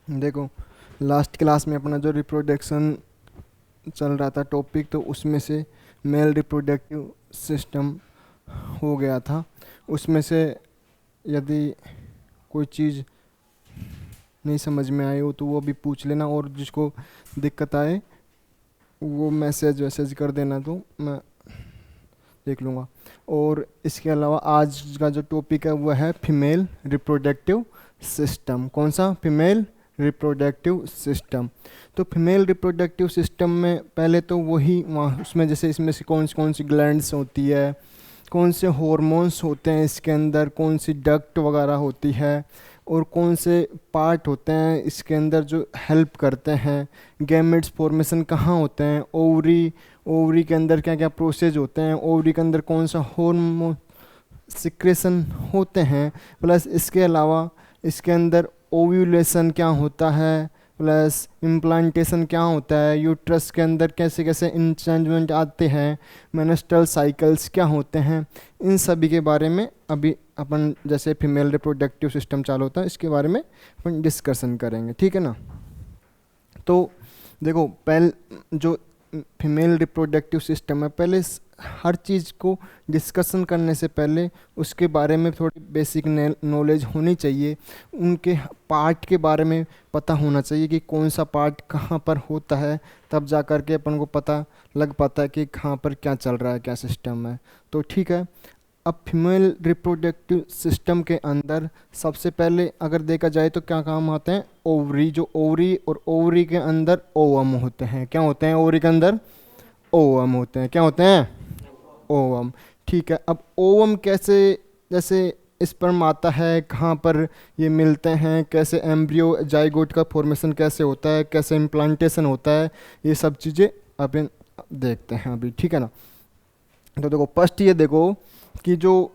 देखो, last class में अपना जो रिप्रोडक्शन चल रहा था टॉपिक, तो उसमें से मेल रिप्रोडक्टिव सिस्टम हो गया था। उसमें से यदि कोई चीज़ नहीं समझ में आई हो तो वो भी पूछ लेना, और जिसको दिक्कत आए वो मैसेज वैसेज कर देना, तो मैं देख लूँगा। और इसके अलावा आज का जो टॉपिक है वो है फीमेल रिप्रोडक्टिव सिस्टम। कौन सा? Female reproductive system. तो फीमेल रिप्रोडक्टिव सिस्टम में पहले तो वही वहाँ उसमें जैसे इसमें से कौन सी ग्लैंड्स होती है, कौन से हॉर्मोन्स होते हैं इसके अंदर, कौन सी डक्ट वगैरह होती है, और कौन से पार्ट होते हैं इसके अंदर जो हेल्प करते हैं। गैमेट्स फॉर्मेशन कहाँ होते हैं, ओवरी, ओवरी के अंदर क्या क्या प्रोसेस होते हैं, ओवरी के अंदर कौन सा हार्मोन सिक्रेशन होते हैं, प्लस इसके अलावा इसके अंदर ओव्यूलेशन क्या होता है, प्लस इम्प्लांटेशन क्या होता है, यूट्रस के अंदर कैसे कैसे इंचेंजमेंट आते हैं, मेंस्ट्रुअल साइकिल्स क्या होते हैं, इन सभी के बारे में अभी अपन जैसे फीमेल रिप्रोडक्टिव सिस्टम चालू होता है इसके बारे में अपन डिस्कशन करेंगे, ठीक है ना। तो देखो, जो फीमेल रिप्रोडक्टिव सिस्टम है, पहले हर चीज़ को डिस्कशन करने से पहले उसके बारे में थोड़ी बेसिक नॉलेज होनी चाहिए। उनके पार्ट के बारे में पता होना चाहिए कि कौन सा पार्ट कहाँ पर होता है, तब जा कर के अपन को पता लग पाता है कि कहाँ पर क्या चल रहा है, क्या सिस्टम है। तो ठीक है, अब फीमेल रिप्रोडक्टिव सिस्टम के अंदर सबसे पहले अगर देखा जाए तो क्या काम आते हैं? ओवरी। जो ओवरी, और ओवरी के अंदर ओवम होते हैं। क्या होते हैं? ओवरी के अंदर ओवम होते हैं। क्या होते हैं? ओवम। ठीक है, अब ओवम कैसे, जैसे स्पर्म आता है, कहाँ पर ये मिलते हैं, कैसे एम्ब्रियो जाइगोट का फॉर्मेशन कैसे होता है, कैसे इम्प्लांटेशन होता है, ये सब चीज़ें अपन देखते हैं अभी, ठीक है ना। तो देखो, फर्स्ट ये देखो कि जो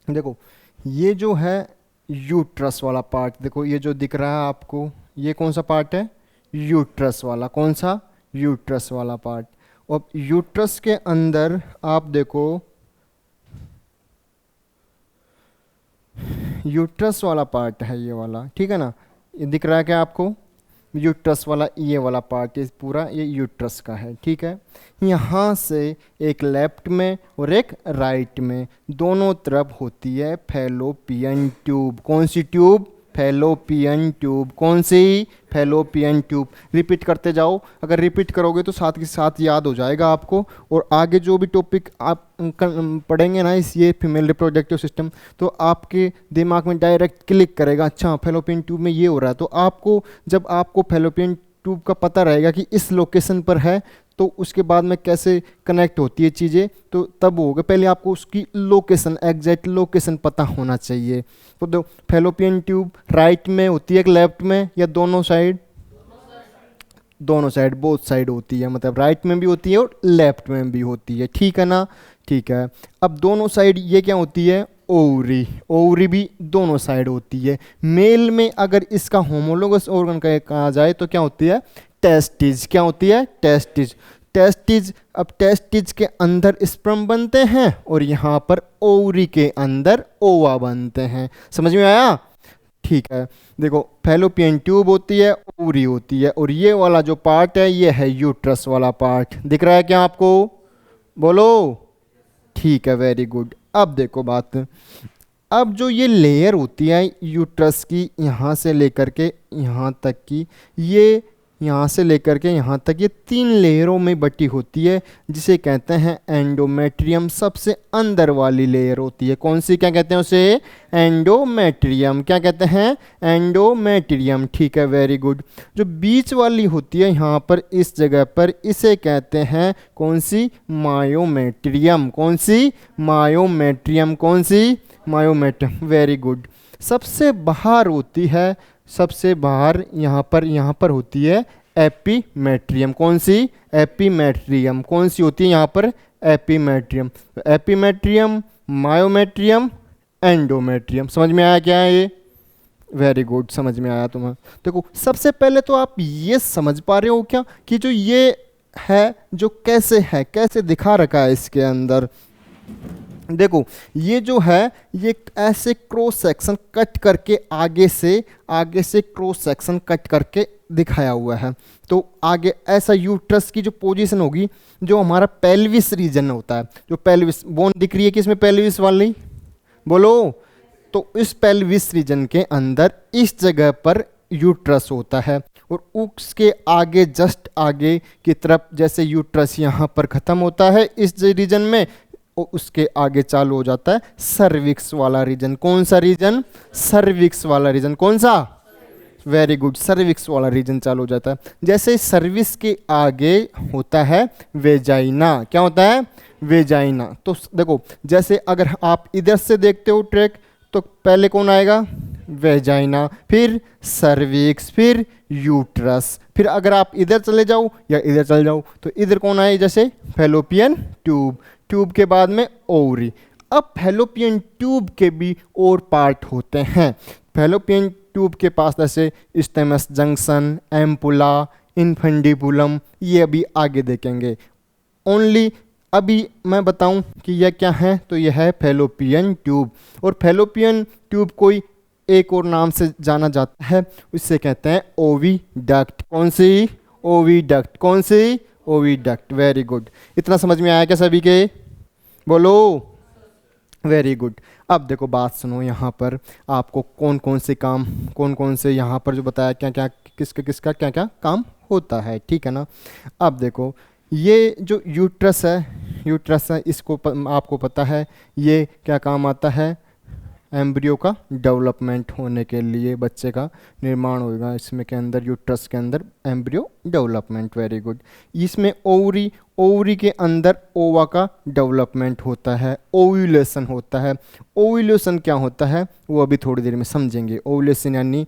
देखो, ये जो है यूट्रस वाला पार्ट, देखो ये जो दिख रहा है आपको, ये कौन सा पार्ट है? यूट्रस वाला। कौन सा? यूट्रस वाला पार्ट। और यूट्रस के अंदर आप देखो, यूट्रस वाला पार्ट है ये वाला, ठीक है ना। ये दिख रहा है क्या आपको? यूट्रस वाला, ये वाला पार्ट, ये पूरा ये यूट्रस का है, ठीक है। यहाँ से एक लेफ्ट में और एक राइट में, दोनों तरफ होती है फैलोपियन ट्यूब। कौन सी ट्यूब? Fallopian tube. कौन सी? Fallopian tube. रिपीट करते जाओ, अगर रिपीट करोगे तो साथ के साथ याद हो जाएगा आपको। और आगे जो भी टॉपिक आप पढ़ेंगे ना इस ये फीमेल रिप्रोडक्टिव सिस्टम, तो आपके दिमाग में डायरेक्ट क्लिक करेगा, अच्छा फैलोपियन ट्यूब में ये हो रहा है। तो आपको, जब आपको फैलोपियन ट्यूब का पता रहेगा कि इस लोकेशन पर है, तो उसके बाद में कैसे कनेक्ट होती है चीज़ें, तो तब होगा। पहले आपको उसकी लोकेशन, एग्जैक्ट लोकेशन पता होना चाहिए। तो दो, फैलोपियन ट्यूब राइट में होती है कि लेफ्ट में, या दोनों साइड? दोनों साइड, बोथ साइड होती है, मतलब राइट में भी होती है और लेफ्ट में भी होती है, ठीक है ना। ठीक है, अब दोनों साइड ये क्या होती है? ओवरी। ओवरी भी दोनों साइड होती है। मेल में अगर इसका होमोलोगस ऑर्गन कहा जाए तो क्या होती है? टेस्टिज। क्या होती है? टेस्टिज। टेस्टिज, अब टेस्टिज के अंदर स्पर्म बनते हैं और यहाँ पर ओवरी के अंदर ओवा बनते हैं। समझ में आया? ठीक है, देखो फैलोपियन ट्यूब होती है, ओवरी होती है, और ये वाला जो पार्ट है ये है यूट्रस वाला पार्ट। दिख रहा है क्या आपको? बोलो। ठीक है, वेरी गुड। अब देखो बात, अब जो ये लेयर होती है यूट्रस की, यहाँ से लेकर के यहाँ तक की, ये यहाँ से लेकर के यहाँ तक, ये 3 लेयरों में बटी होती है, जिसे कहते हैं एंडोमेट्रियम। सबसे अंदर वाली लेयर होती है कौन सी? क्या कहते हैं उसे? एंडोमेट्रियम। क्या कहते हैं? एंडोमेट्रियम। ठीक है, वेरी गुड। जो बीच वाली होती है यहाँ पर इस जगह पर, इसे कहते हैं कौन सी? मायोमेट्रियम। कौन सी? मायोमेट्रियम। कौन सी? मायोमेट्रियम। Very good. सबसे बाहर होती है, सबसे बाहर यहाँ पर होती है एपीमेट्रियम। कौन सी? एपीमेट्रियम। कौन सी होती है यहाँ पर? एपीमेट्रियम। एपीमेट्रियम, मायोमेट्रियम, एंडोमेट्रियम। समझ में आया क्या है ये? वेरी गुड, समझ में आया तुम्हें। देखो सबसे पहले तो आप ये समझ पा रहे हो क्या कि जो ये है जो कैसे है, कैसे दिखा रखा है इसके अंदर। देखो ये जो है ये ऐसे क्रॉस सेक्शन कट करके आगे से क्रॉस सेक्शन कट करके दिखाया हुआ है। तो आगे ऐसा यूट्रस की जो पोजीशन होगी, जो हमारा पेल्विस रीजन होता है, जो पेल्विस बोन दिख रही है किसमें? पेल्विस वाली, बोलो। तो इस पेल्विस रीजन के अंदर इस जगह पर यूट्रस होता है, और उसके आगे जस्ट आगे की तरफ जैसे यूट्रस यहाँ पर ख़त्म होता है इस रीजन में, और उसके आगे चालू हो जाता है सर्विक्स वाला रीजन। कौन सा रीजन? सर्विक्स वाला रीजन। कौन सा? वेरी गुड, सर्विक्स वाला रीजन चालू हो जाता है। जैसे सर्विक्स के आगे होता है वेजाइना। क्या होता है? वेजाइना। तो देखो जैसे अगर आप इधर से देखते हो ट्रैक, तो पहले कौन आएगा? वेजाइना, फिर सर्विक्स, फिर यूट्रस। फिर अगर आप इधर चले जाओ या इधर चले जाओ तो इधर कौन आए? जैसे फैलोपियन ट्यूब, ट्यूब के बाद में ओवरी। अब फैलोपियन ट्यूब के भी और पार्ट होते हैं। फैलोपियन ट्यूब के पास जैसे स्टेमस जंक्शन, एम्पुला, इन्फेंडिबुलम, ये अभी आगे देखेंगे। ओनली अभी मैं बताऊं कि यह क्या है, तो यह है फैलोपियन ट्यूब। और फैलोपियन ट्यूब कोई एक और नाम से जाना जाता है, उससे कहते हैं ओविडक्ट। कौन सी? ओविडक्ट। कौन सी? ओविडक्ट। Very good. इतना समझ में आया क्या सभी के? बोलो। Very good. अब देखो बात सुनो, यहाँ पर आपको कौन कौन से काम, कौन कौन से यहाँ पर जो बताया क्या क्या किसका क्या क्या काम होता है, ठीक है ना। अब देखो ये जो यूट्रस है इसको आपको पता है ये क्या काम आता है? एम्ब्रियो का डेवलपमेंट होने के लिए, बच्चे का निर्माण होगा इसमें के अंदर, यूट्रस के अंदर एम्ब्रियो डेवलपमेंट। Very good. इसमें ओवरी के अंदर ओवा का डेवलपमेंट होता है, ओव्यूलेशन होता है। ओव्यूलेशन क्या होता है वो अभी थोड़ी देर में समझेंगे। ओव्यूलेशन यानी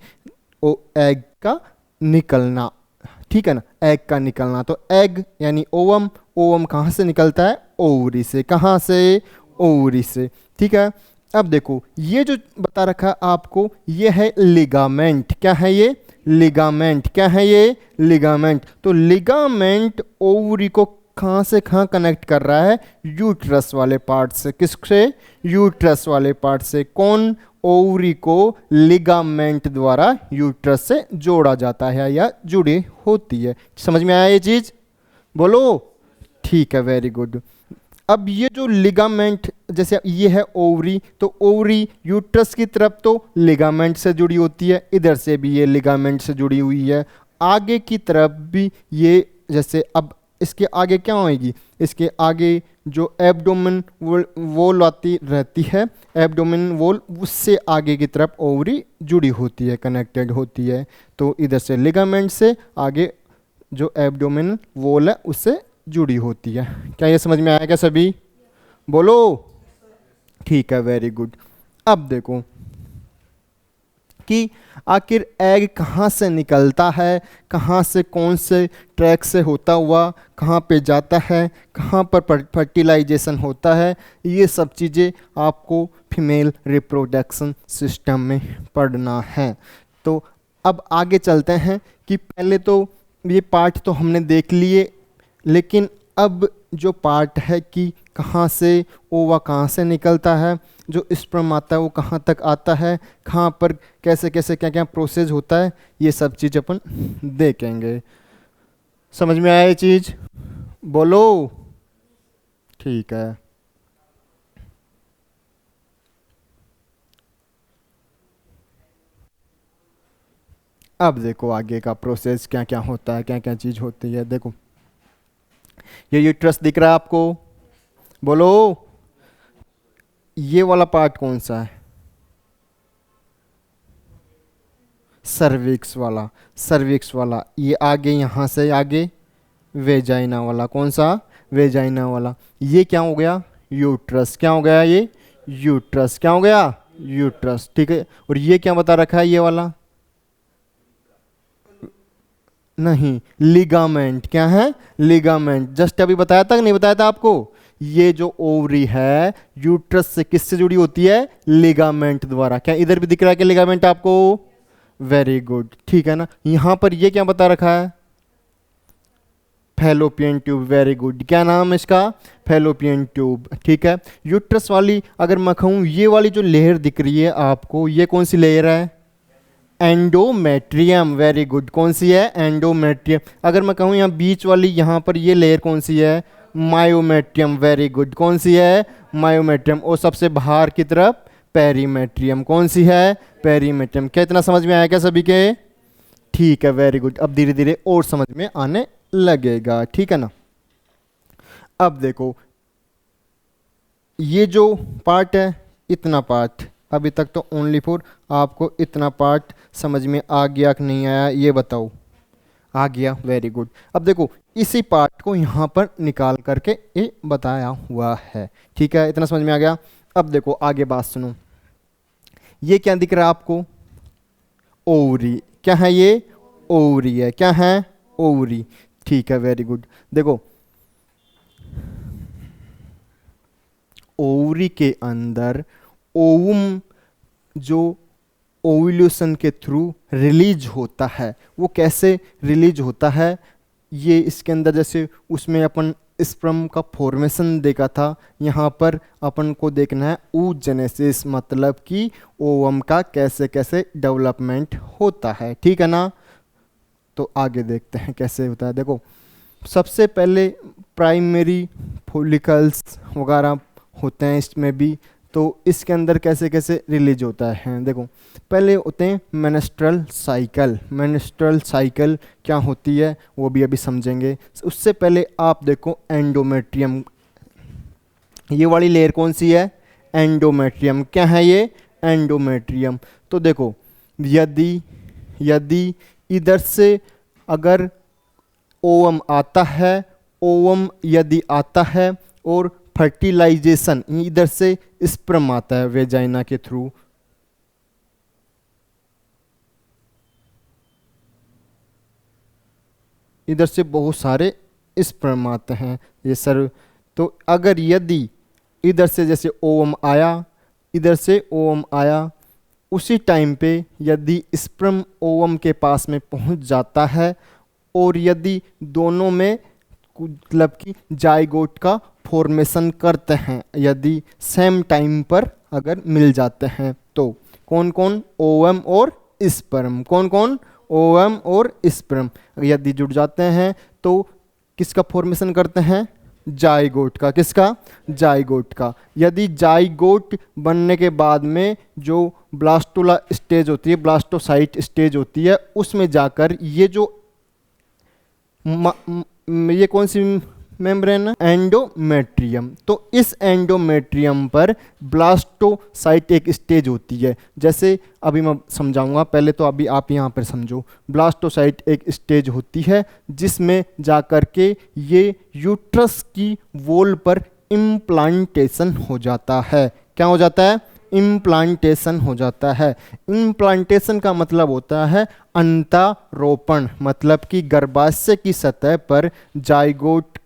एग का निकलना, ठीक है ना, एग का निकलना। तो एग यानी ओवम, ओवम कहाँ से निकलता है? ओवरी से। कहाँ से? ओवरी से, ठीक है। अब देखो ये जो बता रखा आपको ये है लिगामेंट। क्या है ये? लिगामेंट। क्या है ये? लिगामेंट। तो लिगामेंट ओवरी को कहाँ से कहाँ कनेक्ट कर रहा है? यूट्रस वाले पार्ट से। किससे? यूट्रस वाले पार्ट से। कौन? ओवरी को लिगामेंट द्वारा यूट्रस से जोड़ा जाता है या जुड़ी होती है। समझ में आया ये चीज? बोलो। ठीक है, वेरी गुड। अब ये जो लिगामेंट, जैसे ये है ओवरी, तो ओवरी यूट्रस की तरफ तो लिगामेंट से जुड़ी होती है, इधर से भी ये लिगामेंट से जुड़ी हुई है, आगे की तरफ भी ये। जैसे अब इसके आगे क्या होएगी? इसके आगे जो एब्डोमेन वॉल आती रहती है, एब्डोमेन वॉल, उससे आगे की तरफ ओवरी जुड़ी होती है, कनेक्टेड होती है। तो इधर से लिगामेंट से आगे जो एब्डोमेन वॉल है उससे जुड़ी होती है। क्या ये समझ में आया क्या सभी? बोलो। ठीक है, वेरी गुड। अब देखो कि आखिर एग कहाँ से निकलता है, कहाँ से, कौन से ट्रैक से होता हुआ कहाँ पे जाता है, कहाँ पर फर्टिलाइजेशन होता है, ये सब चीज़ें आपको फीमेल रिप्रोडक्शन सिस्टम में पढ़ना है। तो अब आगे चलते हैं कि पहले तो ये पार्ट तो हमने देख लिए, लेकिन अब जो पार्ट है कि कहाँ से ओवा कहाँ से निकलता है, जो स्पर्म आता है वो कहाँ तक आता है, कहाँ पर कैसे कैसे क्या क्या प्रोसेस होता है, ये सब चीज़ अपन देखेंगे। समझ में आया ये चीज़? बोलो। ठीक है। अब देखो आगे का प्रोसेस क्या क्या होता है, क्या क्या चीज़ होती है। देखो ये यूट्रस दिख रहा है आपको? बोलो। ये वाला पार्ट कौन सा है? सर्विक्स वाला। सर्विक्स वाला ये आगे, यहाँ से आगे वेजाइना वाला। कौन सा? वेजाइना वाला। ये क्या हो गया? यूट्रस। क्या हो गया ये? यूट्रस। क्या हो गया? यूट्रस, ठीक है। और ये क्या बता रखा है ये वाला? नहीं, लिगामेंट। क्या है? लिगामेंट। जस्ट अभी बताया था कि नहीं बताया था आपको? ये जो ओवरी है यूट्रस से किससे जुड़ी होती है? लिगामेंट द्वारा। क्या इधर भी दिख रहा है कि लिगामेंट आपको? वेरी गुड, ठीक है ना। यहां पर ये क्या बता रखा है? Fallopian tube. Very good. क्या नाम है इसका? फैलोपियन ट्यूब, ठीक है। यूट्रस वाली अगर मैं कहूँ, ये वाली जो लेयर दिख रही है आपको, ये कौन सी लेयर है? एंडोमेट्रियम। Very good. कौन सी है? एंडोमेट्रियम। अगर मैं कहूँ यहाँ बीच वाली, यहाँ पर ये लेयर कौन सी है? मायोमेट्रियम। Very good. कौन सी है? मायोमेट्रियम। और सबसे बाहर की तरफ पेरीमेट्रियम। कौन सी है? पेरीमेट्रियम। क्या इतना समझ में आया क्या सभी के? ठीक है, वेरी गुड। अब धीरे धीरे और समझ में आने लगेगा, ठीक है ना। अब देखो, ये जो पार्ट है, इतना पार्ट अभी तक तो ओनली फॉर आपको इतना पार्ट समझ में आ गया कि नहीं आया, ये बताओ। आ गया, वेरी गुड। अब देखो, इसी पार्ट को यहाँ पर निकाल करके ये बताया हुआ है, ठीक है। इतना समझ में आ गया। अब देखो आगे बात सुनो। ये क्या दिख रहा है आपको? ओवरी। क्या है ये? ओवरी है। क्या है? ओवरी, ठीक है, वेरी गुड। देखो, ओवरी के अंदर ओवम जो ओव्यूलेशन के थ्रू रिलीज होता है, वो कैसे रिलीज होता है? ये इसके अंदर जैसे उसमें अपन स्पर्म का फॉर्मेशन देखा था, यहाँ पर अपन को देखना है oogenesis, मतलब कि ओवम का कैसे कैसे डेवलपमेंट होता है, ठीक है ना। तो आगे देखते हैं कैसे होता है। देखो, सबसे पहले प्राइमरी फॉलिकल्स वगैरह होते हैं इसमें भी, तो इसके अंदर कैसे कैसे रिलीज होता है। देखो, पहले होते हैं मेंस्ट्रुअल साइकिल। मेंस्ट्रुअल साइकिल क्या होती है वो भी अभी समझेंगे। उससे पहले आप देखो एंडोमेट्रियम। ये वाली लेयर कौन सी है? एंडोमेट्रियम। क्या है ये? एंडोमेट्रियम। तो देखो, यदि यदि इधर से अगर ओवम आता है, ओवम यदि आता है और फर्टिलाइजेशन इधर से स्पर्म आता है वेजाइना के थ्रू, इधर से बहुत सारे स्पर्म आते हैं ये सर। तो अगर यदि इधर से जैसे ओवम आया, इधर से ओवम आया, उसी टाइम पे यदि स्पर्म ओवम के पास में पहुंच जाता है और यदि दोनों में मतलब कि जाइगोट का फॉर्मेशन करते हैं, यदि सेम टाइम पर अगर मिल जाते हैं, तो कौन कौन? ओवम और स्पर्म। कौन कौन? ओवम और स्पर्म यदि जुड़ जाते हैं तो किसका फॉर्मेशन करते हैं? जाइगोट का। किसका? जाइगोट का। यदि जाइगोट बनने के बाद में जो ब्लास्टोला स्टेज होती है, ब्लास्टोसाइट स्टेज होती है, उसमें जाकर ये जो ये कौन सी मेम्ब्रेन? एंडोमेट्रियम। तो इस एंडोमेट्रियम पर ब्लास्टोसाइट एक स्टेज होती है। जैसे अभी मैं समझाऊंगा, पहले तो अभी आप यहाँ पर समझो। ब्लास्टोसाइट एक स्टेज होती है जिसमें जाकर के ये यूट्रस की वॉल पर इम्प्लांटेशन हो जाता है। क्या हो जाता है? इम्प्लांटेशन हो जाता है। इम्प्लांटेशन का मतलब होता है अंतारोपण, मतलब कि गर्भाशय की सतह पर जाइगोट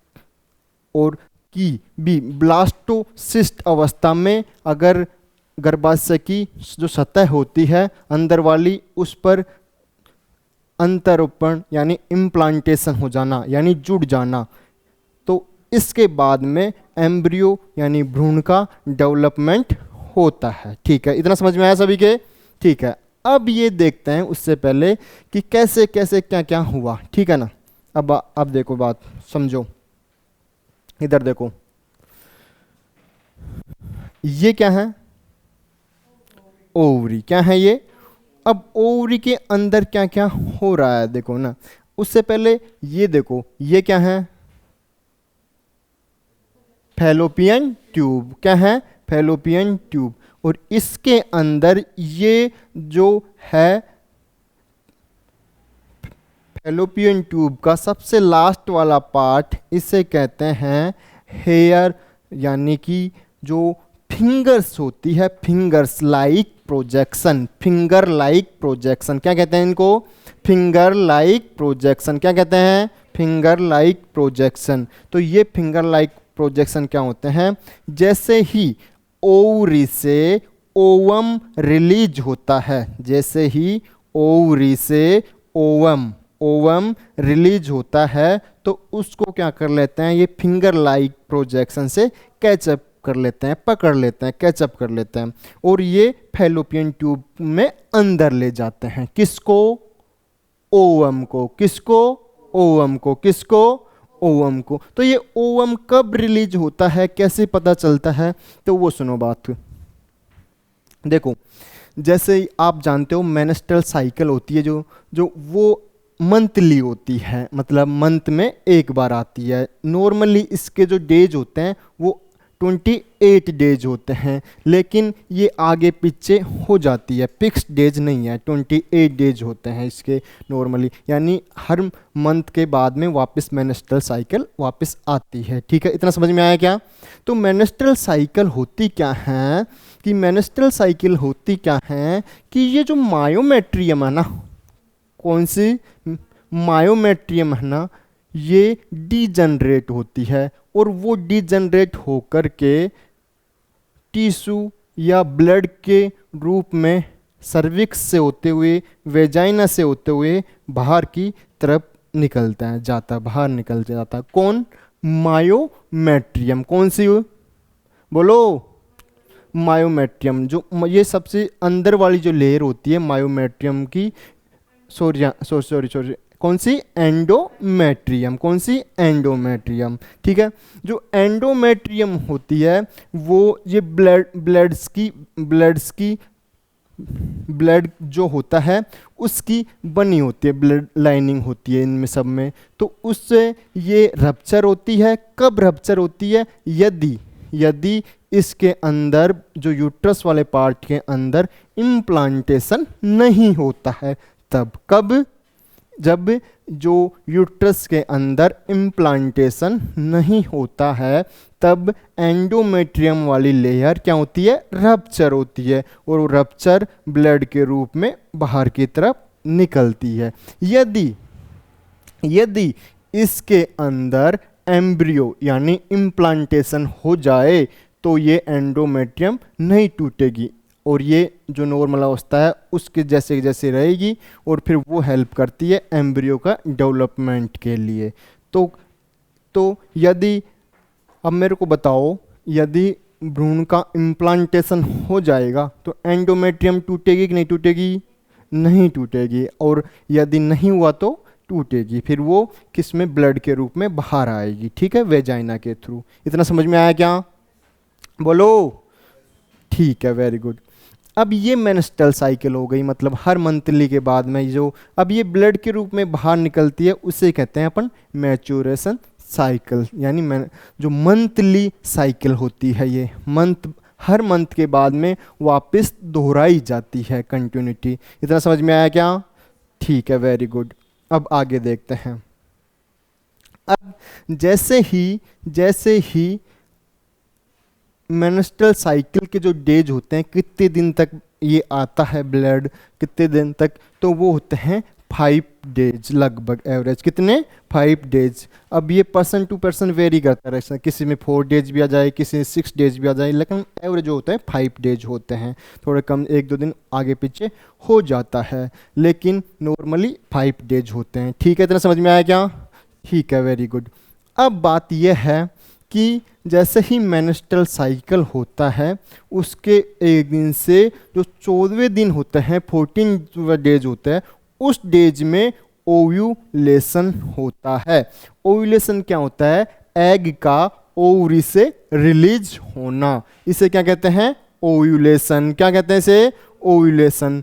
और की भी ब्लास्टोसिस्ट अवस्था में अगर गर्भाशय की जो सतह होती है अंदर वाली, उस पर अंतरोपण यानी इम्प्लांटेशन हो जाना, यानी जुड़ जाना, तो इसके बाद में एम्ब्रियो यानी भ्रूण का डेवलपमेंट होता है। ठीक है, इतना समझ में आया सभी के? ठीक है, अब ये देखते हैं उससे पहले कि कैसे कैसे क्या क्या हुआ। ठीक है ना। अब देखो, बात समझो। इधर देखो, ये क्या है? ओवरी। क्या है ये? अब ओवरी के अंदर क्या क्या हो रहा है देखो ना। उससे पहले ये देखो, ये क्या है? Fallopian tube. क्या है? Fallopian tube. और इसके अंदर ये जो है फैलोपियन ट्यूब का सबसे लास्ट वाला पार्ट, इसे कहते हैं हेयर, यानी कि जो फिंगर्स होती है, fingers like projection. Finger like projection क्या कहते हैं इनको? Finger like projection. क्या कहते हैं? Finger like projection. तो ये फिंगर लाइक प्रोजेक्शन क्या होते हैं? जैसे ही ओवरी से ओवम रिलीज होता है, जैसे ही ओवरी से ओवम ओवम रिलीज होता है तो उसको क्या कर लेते हैं? ये फिंगर लाइक प्रोजेक्शन से कैचअप कर लेते हैं, पकड़ लेते हैं, कैचअप कर लेते हैं और ये फैलोपियन ट्यूब में अंदर ले जाते हैं। किसको? ओवम को। किसको? ओवम को। किसको? ओवम को। तो ये ओवम कब रिलीज होता है, कैसे पता चलता है? तो वो सुनो बात। देखो, जैसे आप जानते हो मेंस्ट्रुअल साइकिल होती है जो जो वो मंथली होती है, मतलब मंथ में एक बार आती है। नॉर्मली इसके जो डेज होते हैं वो 28 डेज होते हैं, लेकिन ये आगे पीछे हो जाती है, फिक्स्ड डेज नहीं है, 28 डेज होते हैं इसके नॉर्मली, यानी हर मंथ के बाद में वापस मेंस्ट्रुअल साइकिल वापस आती है। ठीक है, इतना समझ में आया क्या? तो मेंस्ट्रुअल साइकिल होती क्या है कि मेंस्ट्रुअल साइकिल होती क्या है कि ये जो मायोमेट्रियम है ना, कौन सी? मायोमेट्रियम है ना, ये डीजनरेट होती है और वो डीजनरेट होकर के टिश्यू या ब्लड के रूप में सर्विक्स से होते हुए, वेजाइना से होते हुए बाहर की तरफ निकलता है, जाता, बाहर निकल जाता। कौन? मायोमेट्रियम। कौन सी? बोलो। मायोमेट्रियम। जो ये सबसे अंदर वाली जो लेयर होती है मायोमेट्रियम की, सॉरी, कौन सी? एंडोमेट्रियम। कौन सी? एंडोमेट्रियम। ठीक है, जो एंडोमेट्रियम होती है वो ये ब्लड जो होता है उसकी बनी होती है, ब्लड लाइनिंग होती है इनमें सब में। तो उससे ये रप्चर होती है। कब रप्चर होती है? यदि इसके अंदर जो यूट्रस वाले पार्ट के अंदर इम्प्लांटेशन नहीं होता है तब। कब? जब जो यूट्रस के अंदर इम्प्लांटेशन नहीं होता है तब एंडोमेट्रियम वाली लेयर क्या होती है? रप्चर होती है और वो रप्चर ब्लड के रूप में बाहर की तरफ निकलती है। यदि इसके अंदर एम्ब्रियो यानी इम्प्लांटेशन हो जाए तो ये एंडोमेट्रियम नहीं टूटेगी और ये जो नॉर्मल अवस्था है उसके जैसे जैसे रहेगी और फिर वो हेल्प करती है एम्ब्रियो का डेवलपमेंट के लिए। तो यदि, अब मेरे को बताओ, यदि भ्रूण का इम्प्लांटेशन हो जाएगा तो एंडोमेट्रियम टूटेगी कि नहीं टूटेगी? नहीं टूटेगी। और यदि नहीं हुआ तो टूटेगी, फिर वो किस में? ब्लड के रूप में बाहर आएगी। ठीक है, वेजाइना के थ्रू। इतना समझ में आया क्या? बोलो। ठीक है, वेरी गुड। अब ये मेंस्ट्रुअल साइकिल हो गई, मतलब हर मंथली के बाद में जो अब ये ब्लड के रूप में बाहर निकलती है उसे कहते हैं अपन मैच्योरेशन साइकिल, यानी जो मंथली साइकिल होती है ये हर मंथ के बाद में वापस दोहराई जाती है, कंटिन्यूटी। इतना समझ में आया क्या? ठीक है, वेरी गुड। अब आगे देखते हैं। अब जैसे ही मेंस्ट्रुअल साइकिल के जो डेज होते हैं, कितने दिन तक ये आता है ब्लड, कितने दिन तक, तो वो होते हैं 5 डेज लगभग, एवरेज कितने? 5 डेज। अब ये पर्सन टू पर्सन वेरी करता है, किसी में 4 डेज भी आ जाए, किसी में 6 डेज भी आ जाए, लेकिन एवरेज जो होता है 5 डेज होते हैं। थोड़े कम 1-2 दिन आगे पीछे हो जाता है, लेकिन नॉर्मली 5 डेज होते हैं। ठीक है, इतना समझ में आया क्या? ठीक है, वेरी गुड। अब बात यह है कि जैसे ही मेंस्ट्रुअल साइकिल होता है उसके एक दिन से जो 14वें दिन होते हैं, 14 डेज होते हैं, उस डेज में ओव्यूलेशन होता है। ओव्यूलेशन क्या होता है? एग का ओवरी से रिलीज होना, इसे क्या कहते हैं? ओव्यूलेशन। क्या कहते हैं इसे? ओव्यूलेशन।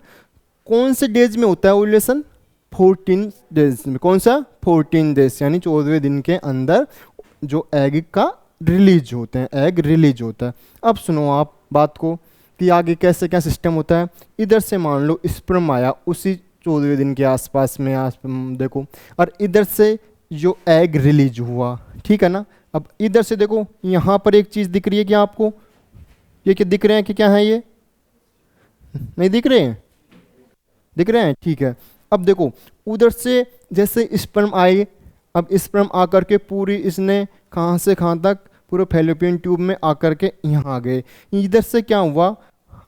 कौन से डेज में होता है ओव्यूलेशन? 14 डेज में। कौन सा? 14 डेज, यानी 14वें दिन के अंदर जो एग का रिलीज होते हैं, एग रिलीज होता है। अब सुनो आप बात को कि आगे कैसे क्या सिस्टम होता है। इधर से मान लो स्पर्म आया उसी 14वें दिन के आसपास में, देखो, और इधर से जो एग रिलीज हुआ, ठीक है ना। अब इधर से देखो, यहाँ पर एक चीज़ दिख रही है क्या आपको? ये क्या दिख रहे हैं कि क्या है? ये नहीं दिख रहे हैं? दिख रहे हैं, ठीक है। अब देखो, उधर से जैसे स्पर्म आए, अब स्पर्म आकर के पूरी इसने कहाँ से कहाँ तक पूरे फैलोपियन ट्यूब में आकर के यहाँ आ गए। इधर से क्या हुआ,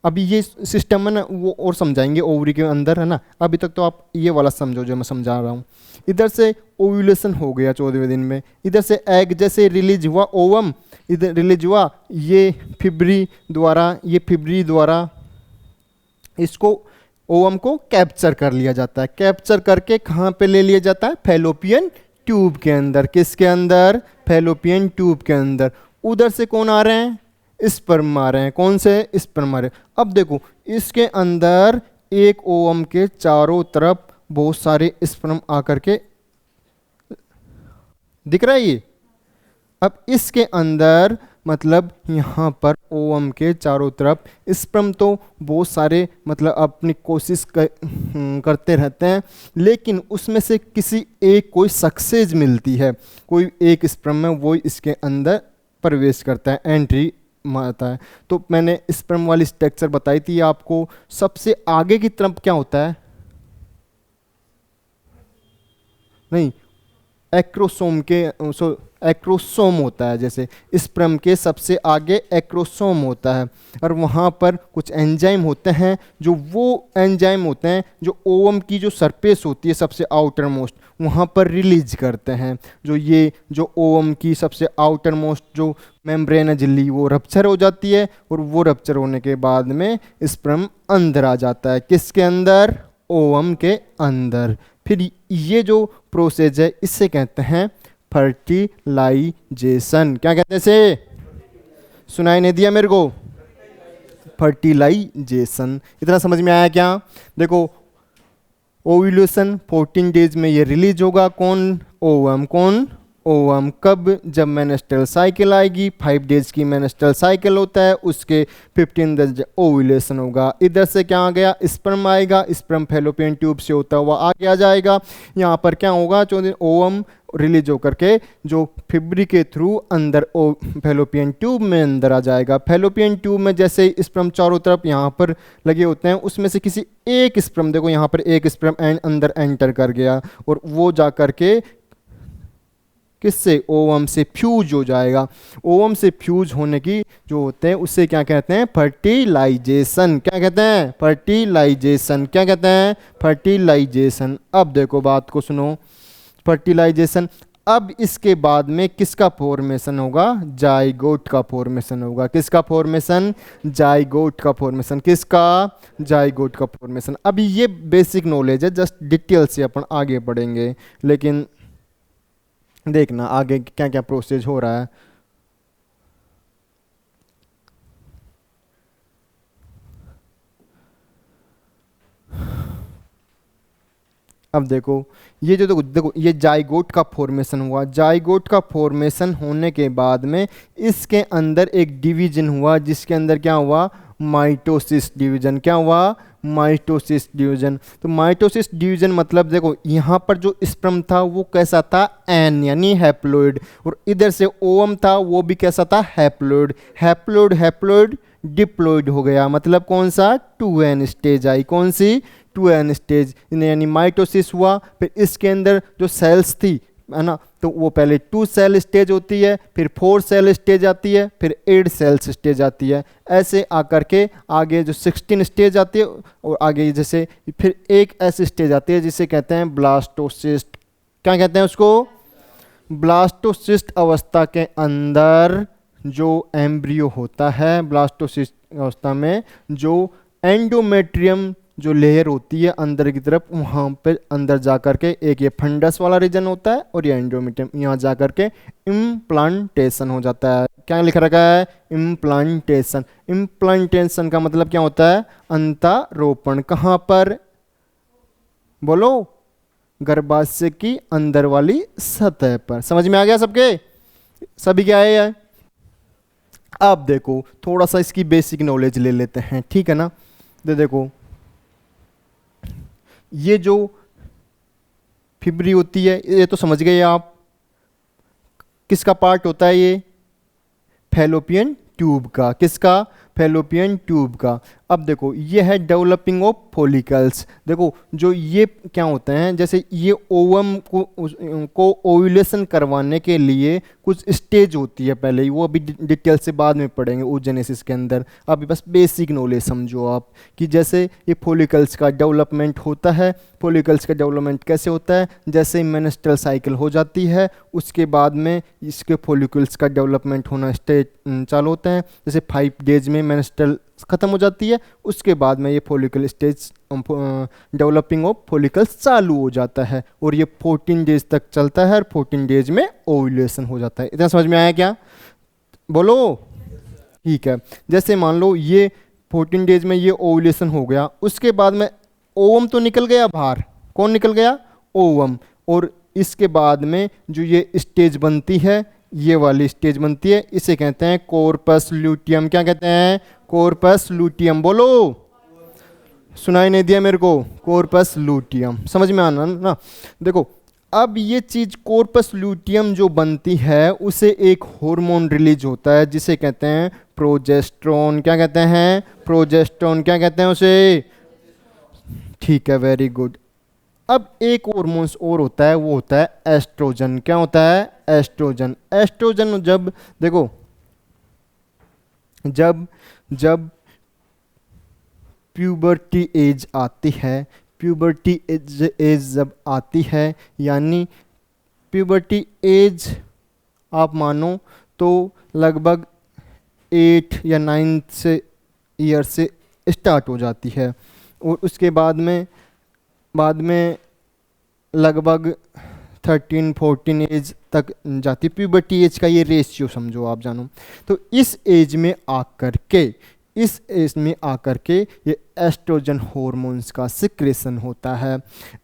अभी ये सिस्टम है ना वो और समझाएंगे ओवरी के अंदर, है ना। अभी तक तो आप ये वाला समझो जो मैं समझा रहा हूँ। इधर से ओव्यूलेशन हो गया 14वें दिन में, इधर से एग जैसे रिलीज हुआ, ओवम इधर रिलीज हुआ, ये फिब्री द्वारा इसको ओवम को कैप्चर कर लिया जाता है। कैप्चर करके कहाँ पे ले लिया जाता है, फैलोपियन ट्यूब के अंदर। किसके अंदर, फैलोपियन ट्यूब के अंदर। उधर से कौन आ रहे हैं, स्पर्म आ रहे हैं। कौन से, स्पर्म आ रहे हैं। अब देखो इसके अंदर एक ओवम के चारों तरफ बहुत सारे स्पर्म आकर के दिख रहा है ये। अब इसके अंदर मतलब यहाँ पर ओवम के चारों तरफ स्पर्म तो बहुत सारे मतलब अपनी कोशिश करते रहते हैं, लेकिन उसमें से किसी एक कोई सक्सेस मिलती है, कोई एक स्पर्म में वो इसके अंदर प्रवेश करता है, एंट्री मारता है। तो मैंने स्पर्म वाली स्ट्रक्चर बताई थी आपको। सबसे आगे की तरफ क्या होता है, नहीं एक्रोसोम के एक्रोसोम होता है। जैसे स्पर्म के सबसे आगे एक्रोसोम होता है, और वहाँ पर कुछ एंजाइम होते हैं, जो वो एंजाइम होते हैं जो ओवम की जो सरफेस होती है सबसे आउटर मोस्ट, वहाँ पर रिलीज करते हैं। जो ओवम की सबसे आउटर मोस्ट जो मेम्ब्रेन है झिल्ली, वो रप्चर हो जाती है, और वो रप्चर होने के बाद में स्पर्म अंदर आ जाता है। किसके अंदर, ओवम के अंदर। फिर ये जो प्रोसेस है इससे कहते हैं फर्टिलाइजेशन। क्या कहते हैं इसे, सुनाई नहीं दिया मेरे को, फर्टिलाइजेशन। इतना समझ में आया क्या। देखो ओव्यूलेशन 14 डेज में ये रिलीज होगा। कौन, ओवम। कौन, ओवम। कब, जब मेनेस्ट्रल साइकिल आएगी। 5 डेज की मेनेस्ट्रल साइकिल होता है, उसके 15 डेज ओव्यूलेशन होगा। इधर से क्या आ गया, स्पर्म आएगा। स्पर्म फैलोपियन ट्यूब से होता हुआ आगे आ जाएगा। यहाँ पर क्या होगा, ओवम रिलीज होकर के जो फिब्री के थ्रू अंदर फैलोपियन ट्यूब में अंदर आ जाएगा। फैलोपियन ट्यूब में जैसे स्पर्म चारों तरफ यहाँ पर लगे होते हैं, उसमें से किसी एक स्पर्म, देखो यहाँ पर एक स्पर्म अंदर एंटर कर गया, और वो जा करके किससे, ओवम से फ्यूज हो जाएगा। ओवम से फ्यूज होने की जो होते हैं उससे क्या कहते हैं, फर्टिलाइजेशन। क्या कहते हैं, फर्टिलाइजेशन। क्या कहते हैं, फर्टिलाइजेशन। अब देखो बात को सुनो, फर्टिलाइजेशन। अब इसके बाद में किसका फॉर्मेशन होगा, जाइगोट का फॉर्मेशन होगा। किसका फॉर्मेशन, जाइगोट का फॉर्मेशन। किसका, जाइगोट का फॉर्मेशन। अभी ये बेसिक नॉलेज है, जस्ट डिटेल से अपन आगे बढ़ेंगे, लेकिन देखना आगे क्या क्या प्रोसेस हो रहा है। अब देखो ये जो देखो ये जाइगोट का फॉर्मेशन हुआ। जाइगोट का फॉर्मेशन होने के बाद में इसके अंदर एक डिवीजन हुआ, जिसके अंदर क्या हुआ, माइटोसिस डिवीजन। क्या हुआ, माइटोसिस डिवीजन। तो माइटोसिस डिवीजन मतलब देखो यहाँ पर जो स्पर्म था वो कैसा था, एन यानी हैप्लोइड, और इधर से ओवम था वो भी कैसा था, हैप्लोइड। हैप्लोइड हैप्लोइड डिप्लोइड हो गया, मतलब कौन सा, 2n स्टेज आई। कौन सी, 2n स्टेज, यानी माइटोसिस हुआ। फिर इसके अंदर जो सेल्स थी, है ना, तो वो पहले 2 सेल स्टेज होती है, फिर 4 सेल स्टेज आती है, फिर 8 सेल्स स्टेज आती है। ऐसे आकर के आगे जो 16 स्टेज आती है, और आगे जैसे फिर एक ऐसी स्टेज आती है जिसे कहते हैं ब्लास्टोसिस्ट। क्या कहते हैं उसको, ब्लास्टोसिस्ट अवस्था के अंदर जो एम्ब्रियो होता है, ब्लास्टोसिस्ट अवस्था में जो एंडोमेट्रियम जो लेयर होती है अंदर की तरफ, वहाँ पे अंदर जा कर के एक ये फंडस वाला रीजन होता है, और ये एंडोमेट्रियम, यहाँ जा कर के इम्प्लांटेशन हो जाता है। क्या लिख रखा है, इम्प्लांटेशन। इम्प्लांटेशन का मतलब क्या होता है, अंतारोपण। कहाँ पर, बोलो, गर्भाशय की अंदर वाली सतह पर। समझ में आ गया सबके, सभी क्या है। अब देखो थोड़ा सा इसकी बेसिक नॉलेज ले लेते हैं, ठीक है ना। देखो ये जो फिब्री होती है ये तो समझ गए आप, किसका पार्ट होता है ये, फैलोपियन ट्यूब का। किसका, फैलोपियन ट्यूब का। अब देखो ये है डेवलपिंग ऑफ फॉलिकल्स। देखो जो ये क्या होते हैं, जैसे ये ओवम को ओव्यूलेशन करवाने के लिए कुछ स्टेज होती है पहले ही, वो अभी डिटेल से बाद में पढ़ेंगे oogenesis के अंदर। अभी बस बेसिक नॉलेज समझो आप कि जैसे ये फॉलिकल्स का डेवलपमेंट होता है। फॉलिकल्स का डेवलपमेंट कैसे होता है, जैसे मेंस्ट्रुअल साइकिल हो जाती है उसके बाद में इसके फॉलिकल्स का डेवलपमेंट होना स्टेज चालू होता है। जैसे 5 डेज में मेंस्ट्रुअल ख़त्म हो जाती है, उसके बाद में ये follicle stage developing of follicles चालू हो जाता है और ये 14 डेज तक चलता है और 14 डेज में ओव्यूलेशन हो जाता है। इतना समझ में आया क्या? बोलो। ठीक है, जैसे मान लो ये 14 डेज में ये ओव्यूलेशन हो गया, उसके बाद में ओवम तो निकल गया बाहर। कौन निकल गया? ओवम। और इसके बाद में जो ये स्टेज बनती है, ये वाली स्टेज बनती है, इसे कहते हैं कॉर्पस ल्यूटियम। क्या कहते हैं? Corpus luteum. बोलो, सुनाई नहीं दिया मेरे को? Corpus luteum. समझ में आना ना? देखो अब ये चीज़ कॉर्पस ल्यूटियम जो बनती है उसे एक हार्मोन रिलीज होता है जिसे कहते हैं प्रोजेस्टेरोन। क्या कहते हैं? प्रोजेस्टेरोन। क्या कहते हैं उसे? ठीक है, वेरी गुड। अब एक हार्मोन्स और होता है, वो होता है एस्ट्रोजन। क्या होता है? एस्ट्रोजन। एस्ट्रोजन जब देखो जब प्यूबर्टी एज आती है, प्यूबर्टी एज जब आती है, यानी प्यूबर्टी एज आप मानो तो लगभग 8 या 9 से ईयर से स्टार्ट हो जाती है और उसके बाद में लगभग 13-14 एज तक जाती। प्यूबर्टी एज का ये रेशियो समझो आप जानो। तो इस एज में आकर के ये एस्ट्रोजन हार्मोन्स का सिक्रेशन होता है।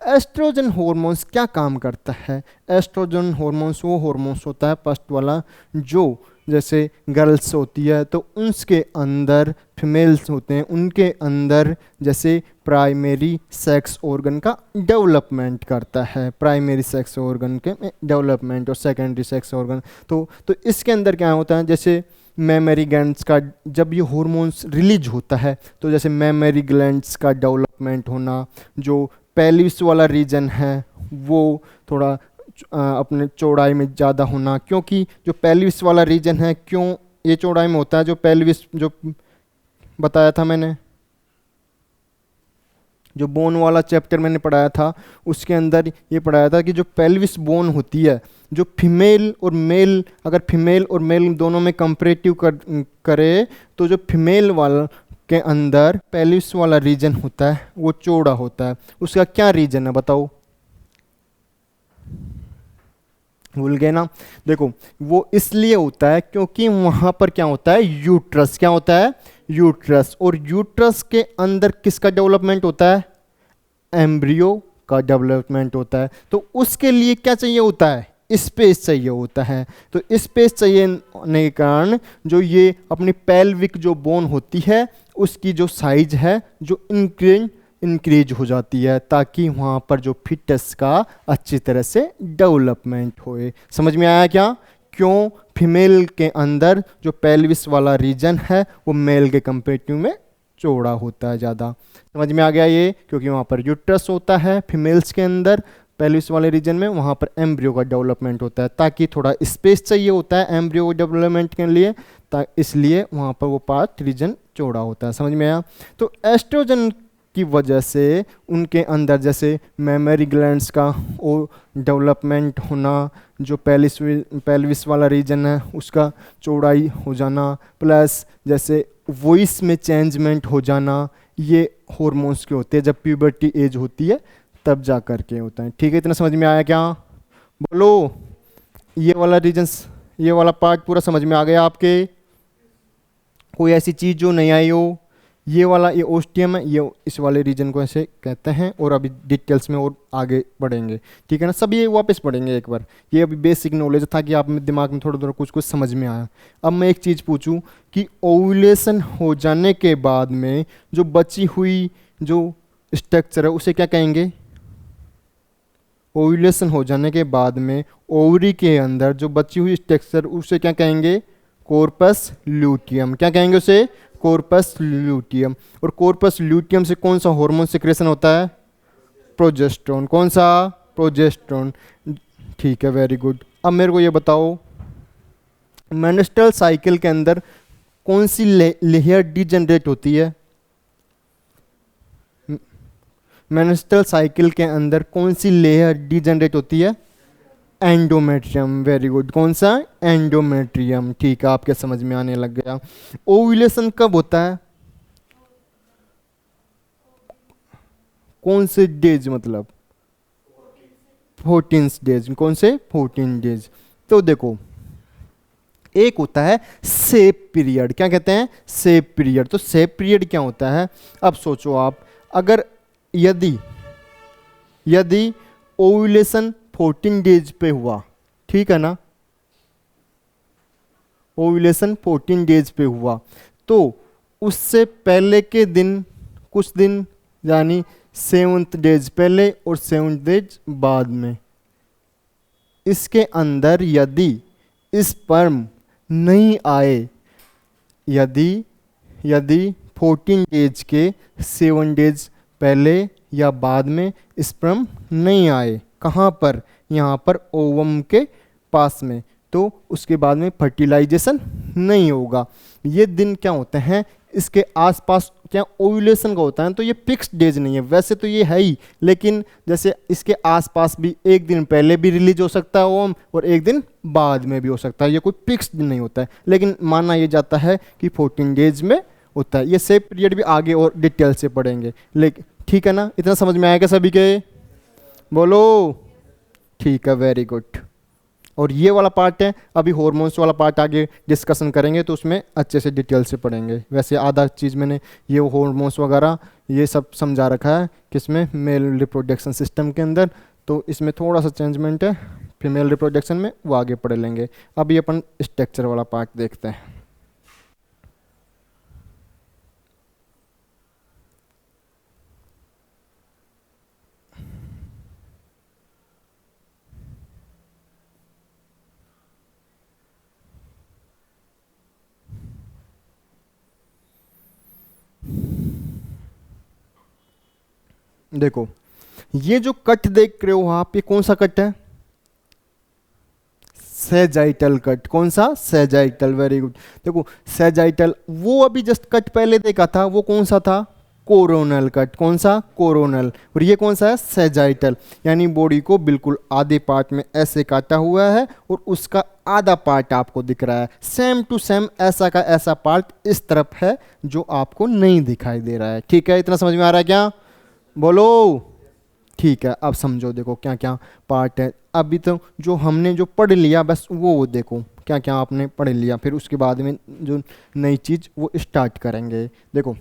एस्ट्रोजन हार्मोन्स क्या काम करता है? एस्ट्रोजन हार्मोन्स वो हार्मोन्स होता है फर्स्ट वाला, जो जैसे गर्ल्स होती है तो उसके अंदर, फीमेल्स होते हैं उनके अंदर जैसे प्राइमरी सेक्स ऑर्गन का डेवलपमेंट करता है। प्राइमरी सेक्स ऑर्गन के डेवलपमेंट और सेकेंडरी सेक्स ऑर्गन। तो इसके अंदर क्या होता है, जैसे मेमरी ग्लैंड्स का जब ये हार्मोन्स रिलीज होता है तो जैसे मेमरी ग्लैंड्स का डेवलपमेंट होना, जो पेल्विस वाला रीजन है वो थोड़ा अपने चौड़ाई में ज़्यादा होना, क्योंकि जो पेल्विस वाला रीजन है क्यों ये चौड़ाई में होता है, जो पेल्विस जो बताया था मैंने, जो बोन वाला चैप्टर मैंने पढ़ाया था उसके अंदर ये पढ़ाया था कि जो पेल्विस बोन होती है, जो फीमेल और मेल, अगर फीमेल और मेल दोनों में कंपैरेटिव करे तो जो फीमेल वाला के अंदर पेल्विस वाला रीजन होता है वो चौड़ा होता है। उसका क्या रीजन है बताओ? भूल गए ना? देखो वो इसलिए होता है क्योंकि वहाँ पर क्या होता है? यूट्रस। क्या होता है? यूट्रस। और यूट्रस के अंदर किसका डेवलपमेंट होता है? एम्ब्रियो का डेवलपमेंट होता है। तो उसके लिए क्या चाहिए होता है? स्पेस चाहिए होता है। तो स्पेस चाहिए के कारण जो ये अपनी पेल्विक जो बोन होती है उसकी जो साइज है जो इंक्रीज हो जाती है, ताकि वहाँ पर जो फिटस का अच्छी तरह से डेवलपमेंट होए। समझ में आया क्या? क्यों फीमेल के अंदर जो पेल्विस वाला रीजन है वो मेल के कंपेरेटिव में चौड़ा होता है ज़्यादा। समझ में आ गया ये? क्योंकि वहाँ पर यूट्रस होता है फीमेल्स के अंदर, पेल्विस वाले रीजन में वहाँ पर एम्ब्रियो का डेवलपमेंट होता है, ताकि थोड़ा स्पेस चाहिए होता है एम्ब्रियो डेवलपमेंट के लिए, इसलिए वहाँ पर वो पार्ट रीजन चौड़ा होता है। समझ में आया? तो एस्ट्रोजन की वजह से उनके अंदर जैसे मेमरी ग्लैंड्स का वो डेवलपमेंट होना, जो पेल्विस वाला रीजन है उसका चौड़ाई हो जाना, प्लस जैसे वॉइस में चेंजमेंट हो जाना, ये हार्मोन्स के होते हैं जब प्यूबर्टी एज होती है तब जा कर के होता है। ठीक है, इतना समझ में आया क्या? बोलो। ये वाला रीजन्स, ये वाला पार्ट पूरा समझ में आ गया आपके? कोई ऐसी चीज़ जो नहीं आई हो? ये वाला ये ओस्टियम है, ये इस वाले रीजन को ऐसे कहते हैं, और अभी डिटेल्स में और आगे बढ़ेंगे। ठीक है ना? सब ये वापस पढ़ेंगे एक बार। ये अभी बेसिक नॉलेज था कि आप दिमाग में थोड़ा थोड़ा कुछ कुछ समझ में आया। अब मैं एक चीज़ पूछूं कि ओव्यूलेशन हो जाने के बाद में जो बची हुई जो स्ट्रक्चर है उसे क्या कहेंगे? ओव्यूलेशन हो जाने के बाद में ओवरी के अंदर जो बची हुई स्ट्रक्चर उसे क्या कहेंगे? Corpus luteum. क्या कहेंगे उसे? Corpus luteum. और कॉर्पस ल्यूटियम से कौन सा हार्मोन सिक्रेशन होता है? प्रोजेस्टेरोन। कौन सा? प्रोजेस्टेरोन। ठीक है, वेरी गुड। अब मेरे को ये बताओ, मेंस्ट्रुअल साइकिल के अंदर कौन सी लेयर डीजनरेट होती है? मेंस्ट्रुअल साइकिल के अंदर कौन सी लेयर डीजनरेट होती है? एंडोमेट्रियम। Very good. कौन सा? एंडोमेट्रियम। ठीक है, आपके समझ में आने लग गया। ओव्यूलेशन कब होता है? कौन से डेज, मतलब 14 डेज। कौन से? 14 डेज। तो देखो, एक होता है सेप पीरियड। क्या कहते हैं? सेप पीरियड। तो सेप पीरियड क्या होता है? अब सोचो आप, अगर यदि यदि ओव्यूलेशन 14 डेज पे हुआ, ठीक है ना, ओव्यूलेशन 14 डेज पे हुआ, तो उससे पहले के दिन कुछ दिन, यानी 7th डेज पहले और 7th डेज बाद में, इसके अंदर यदि स्पर्म नहीं आए, यदि यदि 14 डेज के 7 डेज पहले या बाद में स्पर्म नहीं आए, कहाँ पर? यहाँ पर ओवम के पास में, तो उसके बाद में फर्टिलाइजेशन नहीं होगा। ये दिन क्या होते हैं? इसके आसपास क्या ओव्यूलेशन का होता है, तो ये फिक्स्ड डेज नहीं है। वैसे तो ये है ही, लेकिन जैसे इसके आसपास भी एक दिन पहले भी रिलीज हो सकता है ओवम, और एक दिन बाद में भी हो सकता है। ये कोई फिक्स्ड नहीं होता है, लेकिन माना ये जाता है कि 14 डेज में होता है। ये सेप पीरियड भी आगे और डिटेल से पढ़ेंगे, लेकिन ठीक है ना? इतना समझ में आएगा सभी के? बोलो। ठीक है, वेरी गुड। और ये वाला पार्ट है, अभी हॉर्मोन्स वाला पार्ट आगे डिस्कशन करेंगे, तो उसमें अच्छे से डिटेल से पढ़ेंगे। वैसे आधा चीज़ मैंने ये हॉर्मोन्स वगैरह ये सब समझा रखा है किसमें? मेल रिप्रोडक्शन सिस्टम के अंदर। तो इसमें थोड़ा सा चेंजमेंट है फीमेल रिप्रोडक्शन में, वो आगे पढ़ लेंगे। अभी अपन स्ट्रक्चर वाला पार्ट देखते हैं। देखो, ये जो कट देख रहे हो आप, ये कौन सा कट है? Sagittal cut. कौन सा? सेजाइटल। Very good. देखो, सेजाइटल, वो अभी जस्ट कट पहले देखा था, वो कौन सा था? Coronal cut. कौन सा? कोरोनल। और ये कौन सा है? सेजाइटल। यानी बॉडी को बिल्कुल आधे पार्ट में ऐसे काटा हुआ है, और उसका आधा पार्ट आपको दिख रहा है। सेम टू सेम ऐसा का ऐसा पार्ट इस तरफ है, जो आपको नहीं दिखाई दे रहा है। ठीक है, इतना समझ में आ रहा है क्या? बोलो। ठीक है, अब समझो। देखो क्या क्या पार्ट है। अभी तो जो हमने जो पढ़ लिया, बस वो देखो क्या क्या आपने पढ़ लिया, फिर उसके बाद में जो नई चीज़ वो स्टार्ट करेंगे। देखो,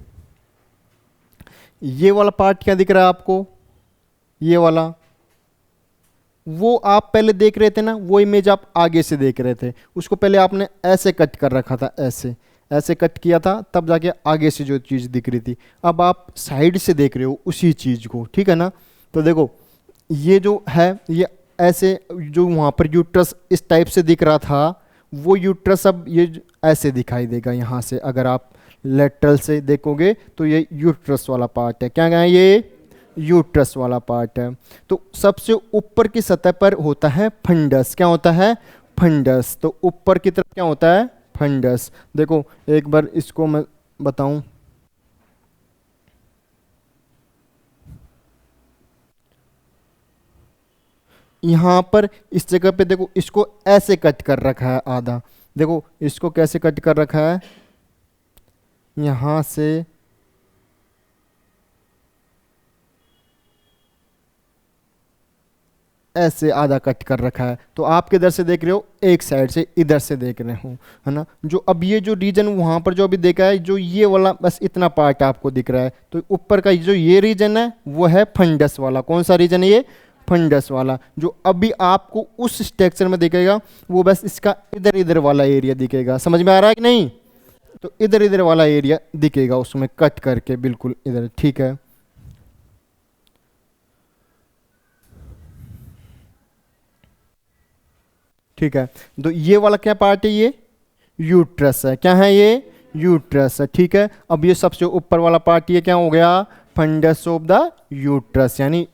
ये वाला पार्ट क्या दिख रहा है आपको? ये वाला, वो आप पहले देख रहे थे ना, वो इमेज आप आगे से देख रहे थे। उसको पहले आपने ऐसे कट कर रखा था, ऐसे ऐसे कट किया था, तब जाके आगे से जो चीज़ दिख रही थी। अब आप साइड से देख रहे हो उसी चीज़ को, ठीक है ना? तो देखो, ये जो है, ये ऐसे, जो वहाँ पर यूट्रस इस टाइप से दिख रहा था, वो यूट्रस अब ये ऐसे दिखाई देगा यहाँ से। अगर आप लेटरल से देखोगे तो ये यूट्रस वाला पार्ट है। क्या है ये? यूट्रस वाला पार्ट है। तो सबसे ऊपर की सतह पर होता है फंडस। क्या होता है? फंडस। तो ऊपर की तरफ क्या होता है? फंडस। देखो, एक बार इसको मैं बताऊं, यहाँ पर इस जगह पे देखो, इसको ऐसे कट कर रखा है आधा। देखो, इसको कैसे कट कर रखा है? यहाँ से ऐसे आधा कट कर रखा है। तो आप किधर से देख रहे हो? एक साइड से, इधर से देख रहे हो, है ना? जो अब ये जो रीजन वहाँ पर जो अभी देखा है, जो ये वाला बस इतना पार्ट आपको दिख रहा है। तो ऊपर का जो ये रीजन है, वो है फंडस वाला। कौन सा रीजन है ये? फंडस वाला। जो अभी आपको उस स्ट्रक्चर में दिखेगा, वो बस इसका इधर इधर वाला एरिया दिखेगा। समझ में आ रहा है कि नहीं? तो इधर इधर वाला एरिया दिखेगा उसमें कट करके, बिल्कुल इधर। ठीक है, ठीक है। तो ये वाला क्या पार्ट है? ये यूट्रस है। क्या है ये? यूट्रस है, ठीक है। अब ये सबसे ऊपर वाला पार्ट ये क्या हो गया, फंडस ऑफ द यूट्रस, यानी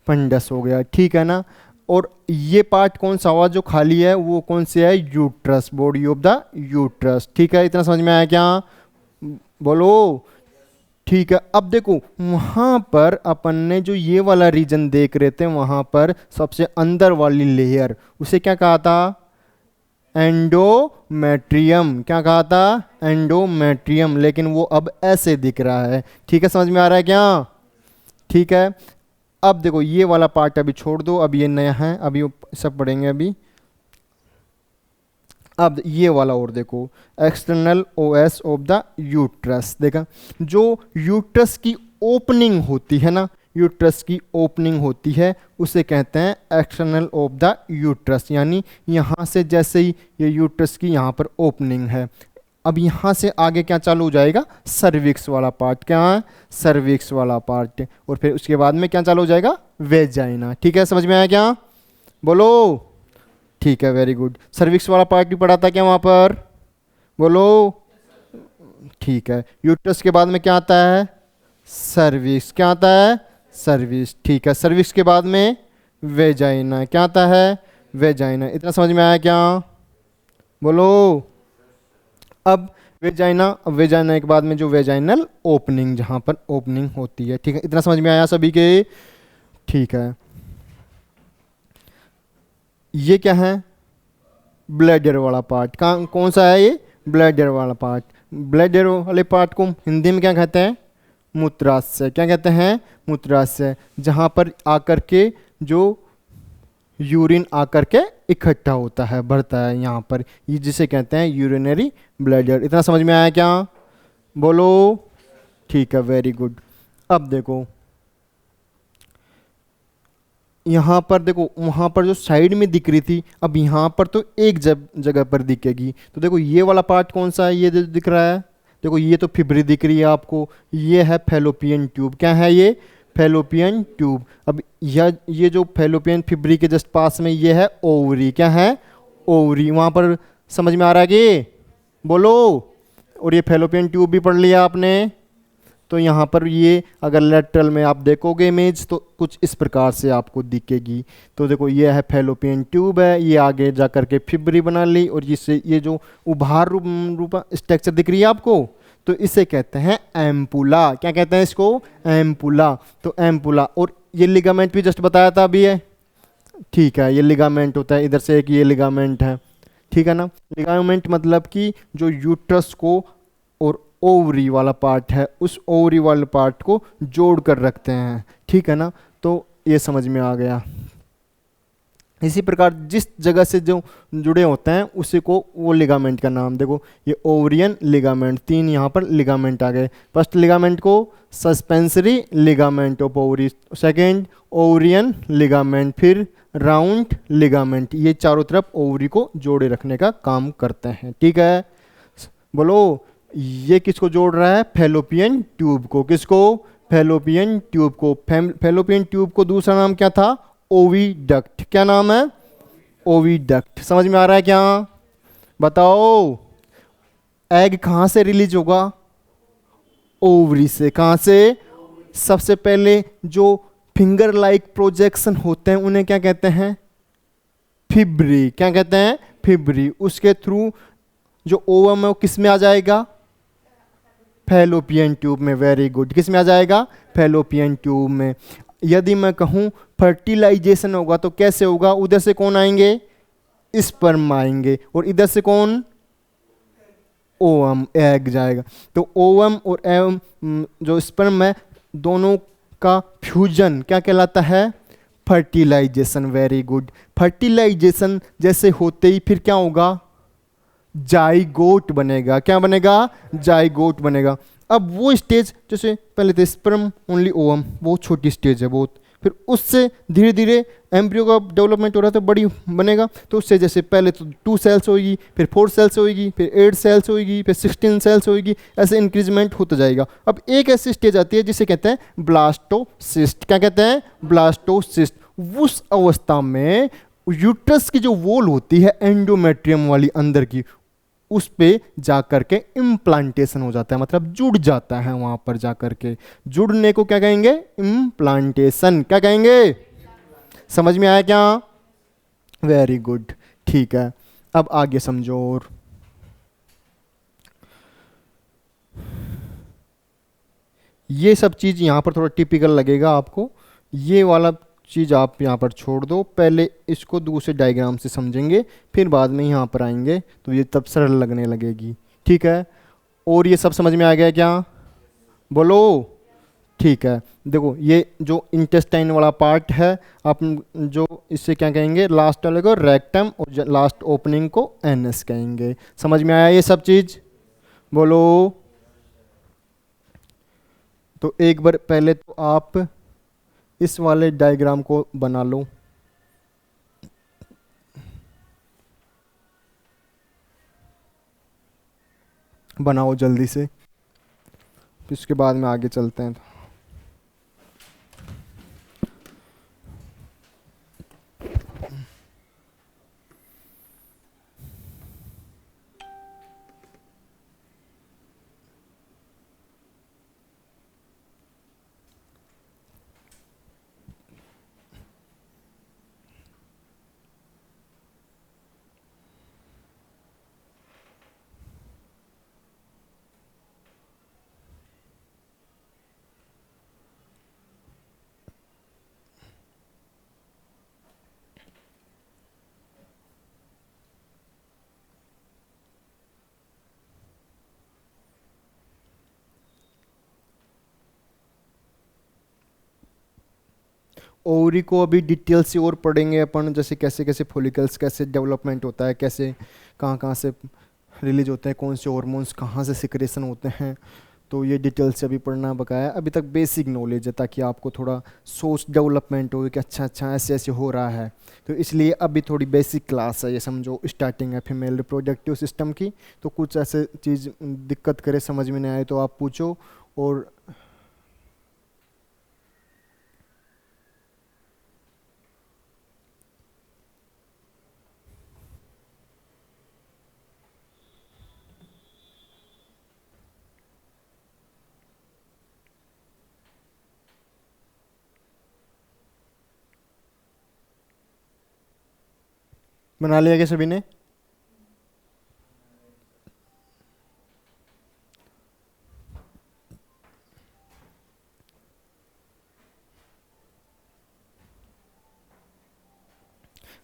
फंडस हो गया, ठीक है ना। और ये पार्ट कौन सा हुआ जो खाली है, वो कौन से है, uterus, body of the uterus, ठीक है। इतना समझ में आया क्या, बोलो, ठीक है। अब देखो वहां पर अपन ने जो ये वाला रीजन देख रहे थे, वहां पर सबसे अंदर वाली लेयर, उसे क्या कहा था, एंडोमेट्रियम, क्या कहा था, एंडोमेट्रियम, लेकिन वो अब ऐसे दिख रहा है, ठीक है। समझ में आ रहा है क्या, ठीक है। अब देखो ये वाला पार्ट अभी छोड़ दो, अब ये नया है, अभी सब पढ़ेंगे अभी। अब ये वाला और देखो, external OS of the uterus, देखा, जो यूट्रस की ओपनिंग होती है ना, यूट्रस की ओपनिंग होती है, उसे कहते हैं एक्सटर्नल ऑफ द यूट्रस, यानी यहाँ से जैसे ही ये यूट्रस की यहाँ पर ओपनिंग है, अब यहाँ से आगे क्या चालू हो जाएगा, सर्विक्स वाला पार्ट, क्या है, सर्विक्स वाला पार्ट, और फिर उसके बाद में क्या चालू हो जाएगा, वेजाइना, ठीक है। समझ में आया क्या, बोलो, ठीक है, वेरी गुड। सर्विक्स वाला पार्ट भी पढ़ा था क्या वहाँ पर, बोलो, ठीक है। यूट्रस के बाद में क्या आता है, सर्विक्स, क्या आता है, सर्विक्स, ठीक है। सर्विक्स के बाद में वेजाइना, क्या आता है, वेजाइना। इतना समझ में आया क्या, बोलो। अब वेजाइना, अब वेजाइना के बाद में जो वेजाइनल ओपनिंग, जहाँ पर ओपनिंग होती है, ठीक है। इतना समझ में आया सभी के, ठीक है। ये क्या है, ब्लैडर वाला पार्ट, कौन सा है ये, ब्लैडर वाला पार्ट। ब्लैडर वाले पार्ट को हिंदी में क्या कहते हैं, मूत्राशय, क्या कहते हैं, मूत्राशय, जहाँ पर आकर के जो यूरिन आकर के इकट्ठा होता है, भरता है यहाँ पर, ये जिसे कहते हैं यूरिनरी ब्लैडर। इतना समझ में आया क्या, बोलो, ठीक है, वेरी गुड। अब देखो यहाँ पर देखो, वहाँ पर जो साइड में दिख रही थी, अब यहाँ पर तो एक जगह पर दिखेगी। तो देखो ये वाला पार्ट कौन सा है, ये जो दिख रहा है, देखो ये तो फिब्री दिख रही है आपको, ये है फैलोपियन ट्यूब, क्या है ये, फैलोपियन ट्यूब। अब ये जो फैलोपियन फिब्री के जस्ट पास में ये है ओवरी, क्या है, ओवरी, वहाँ पर समझ में आ रहा है कि, बोलो। और ये फैलोपियन ट्यूब भी पढ़ लिया आपने। तो यहाँ पर ये अगर लेटरल में आप देखोगे इमेज तो कुछ इस प्रकार से आपको दिखेगी। तो देखो ये है फैलोपियन ट्यूब है, ये आगे जा कर के फिब्री बना ली, और जिससे ये जो उभार रूप स्ट्रक्चर दिख रही है आपको, तो इसे कहते हैं एम्पुला, क्या कहते हैं इसको, एम्पुला। तो एम्पुला, और ये लिगामेंट भी जस्ट बताया था अभी है, ठीक है, ये लिगामेंट होता है, इधर से एक ये लिगामेंट है, ठीक है ना। लिगामेंट मतलब कि जो यूट्रस को और ओवरी वाला पार्ट है, उस ओवरी वाले पार्ट को जोड़ कर रखते हैं, ठीक है ना। तो ये समझ में आ गया। इसी प्रकार जिस जगह से जो जुड़े होते हैं उसी को वो लिगामेंट का नाम, देखो ये ओवरियन लिगामेंट, 3 यहाँ पर लिगामेंट आ गए। फर्स्ट लिगामेंट को suspensory ligament of ovary, second ovarian ligament, फिर राउंड लिगामेंट, ये चारों तरफ ओवरी को जोड़े रखने का काम करते हैं, ठीक है। बोलो, ये किसको जोड़ रहा है, फैलोपियन ट्यूब को, किसको, फैलोपियन ट्यूब को। फैलोपियन ट्यूब को दूसरा नाम क्या था, ओविडक्ट, क्या नाम है, ओविडक्ट। समझ में आ रहा है क्या, बताओ। एग कहाँ से रिलीज होगा, ओवरी से, कहाँ से, सबसे पहले जो फिंगर लाइक प्रोजेक्शन होते हैं उन्हें क्या कहते हैं, फिब्री, क्या कहते हैं, फिब्री। उसके थ्रू जो ओवम है वो किस में आ जाएगा, फैलोपियन ट्यूब में, वेरी गुड, किस में आ जाएगा, फैलोपियन ट्यूब में। यदि मैं कहूँ फर्टिलाइजेशन होगा तो कैसे होगा, उधर से कौन आएंगे, स्पर्म आएंगे, और इधर से कौन, ओवम, एग जाएगा। तो ओवम और एवम जो स्पर्म है दोनों का फ्यूजन क्या कहलाता है, फर्टिलाइजेशन, वेरी गुड। फर्टिलाइजेशन जैसे होते ही फिर क्या होगा, जाइगोट बनेगा, क्या बनेगा, जाइगोट बनेगा। अब वो स्टेज जैसे पहले थे स्पर्म ओनली ओवम, बहुत छोटी स्टेज है बहुत, फिर उससे धीरे धीरे एम्ब्रियो का डेवलपमेंट हो रहा था, बड़ी बनेगा। तो उससे जैसे पहले तो 2 सेल्स होगी, फिर 4 सेल्स होगी, फिर 8 सेल्स होगी, फिर 16 सेल्स होगी, ऐसे इंक्रीजमेंट होता जाएगा। अब एक ऐसी स्टेज आती है जिसे कहते हैं ब्लास्टोसिस्ट, क्या कहते हैं, ब्लास्टोसिस्ट। उस अवस्था में यूट्रस की जो वॉल होती है एंडोमेट्रियम वाली अंदर की, उस पे जा कर के इम्प्लांटेशन हो जाता है, मतलब जुड़ जाता है वहां पर जा कर के। जुड़ने को क्या कहेंगे? इम्प्लांटेशन। क्या कहेंगे? समझ में आया क्या? वेरी गुड, ठीक है। अब आगे समझो। और ये सब चीज़ यहाँ पर थोड़ा टिपिकल लगेगा आपको, ये वाला चीज़ आप यहाँ पर छोड़ दो, पहले इसको दूसरे डायग्राम से समझेंगे, फिर बाद में यहाँ पर आएंगे तो ये तब सरल लगने लगेगी, ठीक है। और ये सब समझ में आ गया क्या? बोलो। ठीक है, देखो ये जो इंटेस्टाइन वाला पार्ट है, आप जो इससे क्या कहेंगे, लास्ट वाले को रेक्टम और लास्ट ओपनिंग को एनस कहेंगे। समझ में आया ये सब चीज़? बोलो। तो एक बार पहले तो आप इस वाले डायग्राम को बना लो। बनाओ जल्दी से, फिर उसके बाद में आगे चलते हैं। ओवरी को अभी डिटेल से और पढ़ेंगे अपन, जैसे कैसे कैसे फॉलिकल्स कैसे डेवलपमेंट होता है, कैसे कहाँ कहाँ से रिलीज होते हैं, कौन से हार्मोन्स कहाँ से सिक्रेशन होते हैं, तो ये डिटेल से अभी पढ़ना बकाया। अभी तक बेसिक नॉलेज है, ताकि आपको थोड़ा सोच डेवलपमेंट हो कि अच्छा अच्छा ऐसे ऐसे हो रहा है, तो इसलिए अभी थोड़ी बेसिक क्लास है, ये समझो स्टार्टिंग है फीमेल रिप्रोडक्टिव सिस्टम की। तो कुछ ऐसे चीज़ दिक्कत करे, समझ में नहीं आए तो आप पूछो। और बना लिया क्या सभी ने?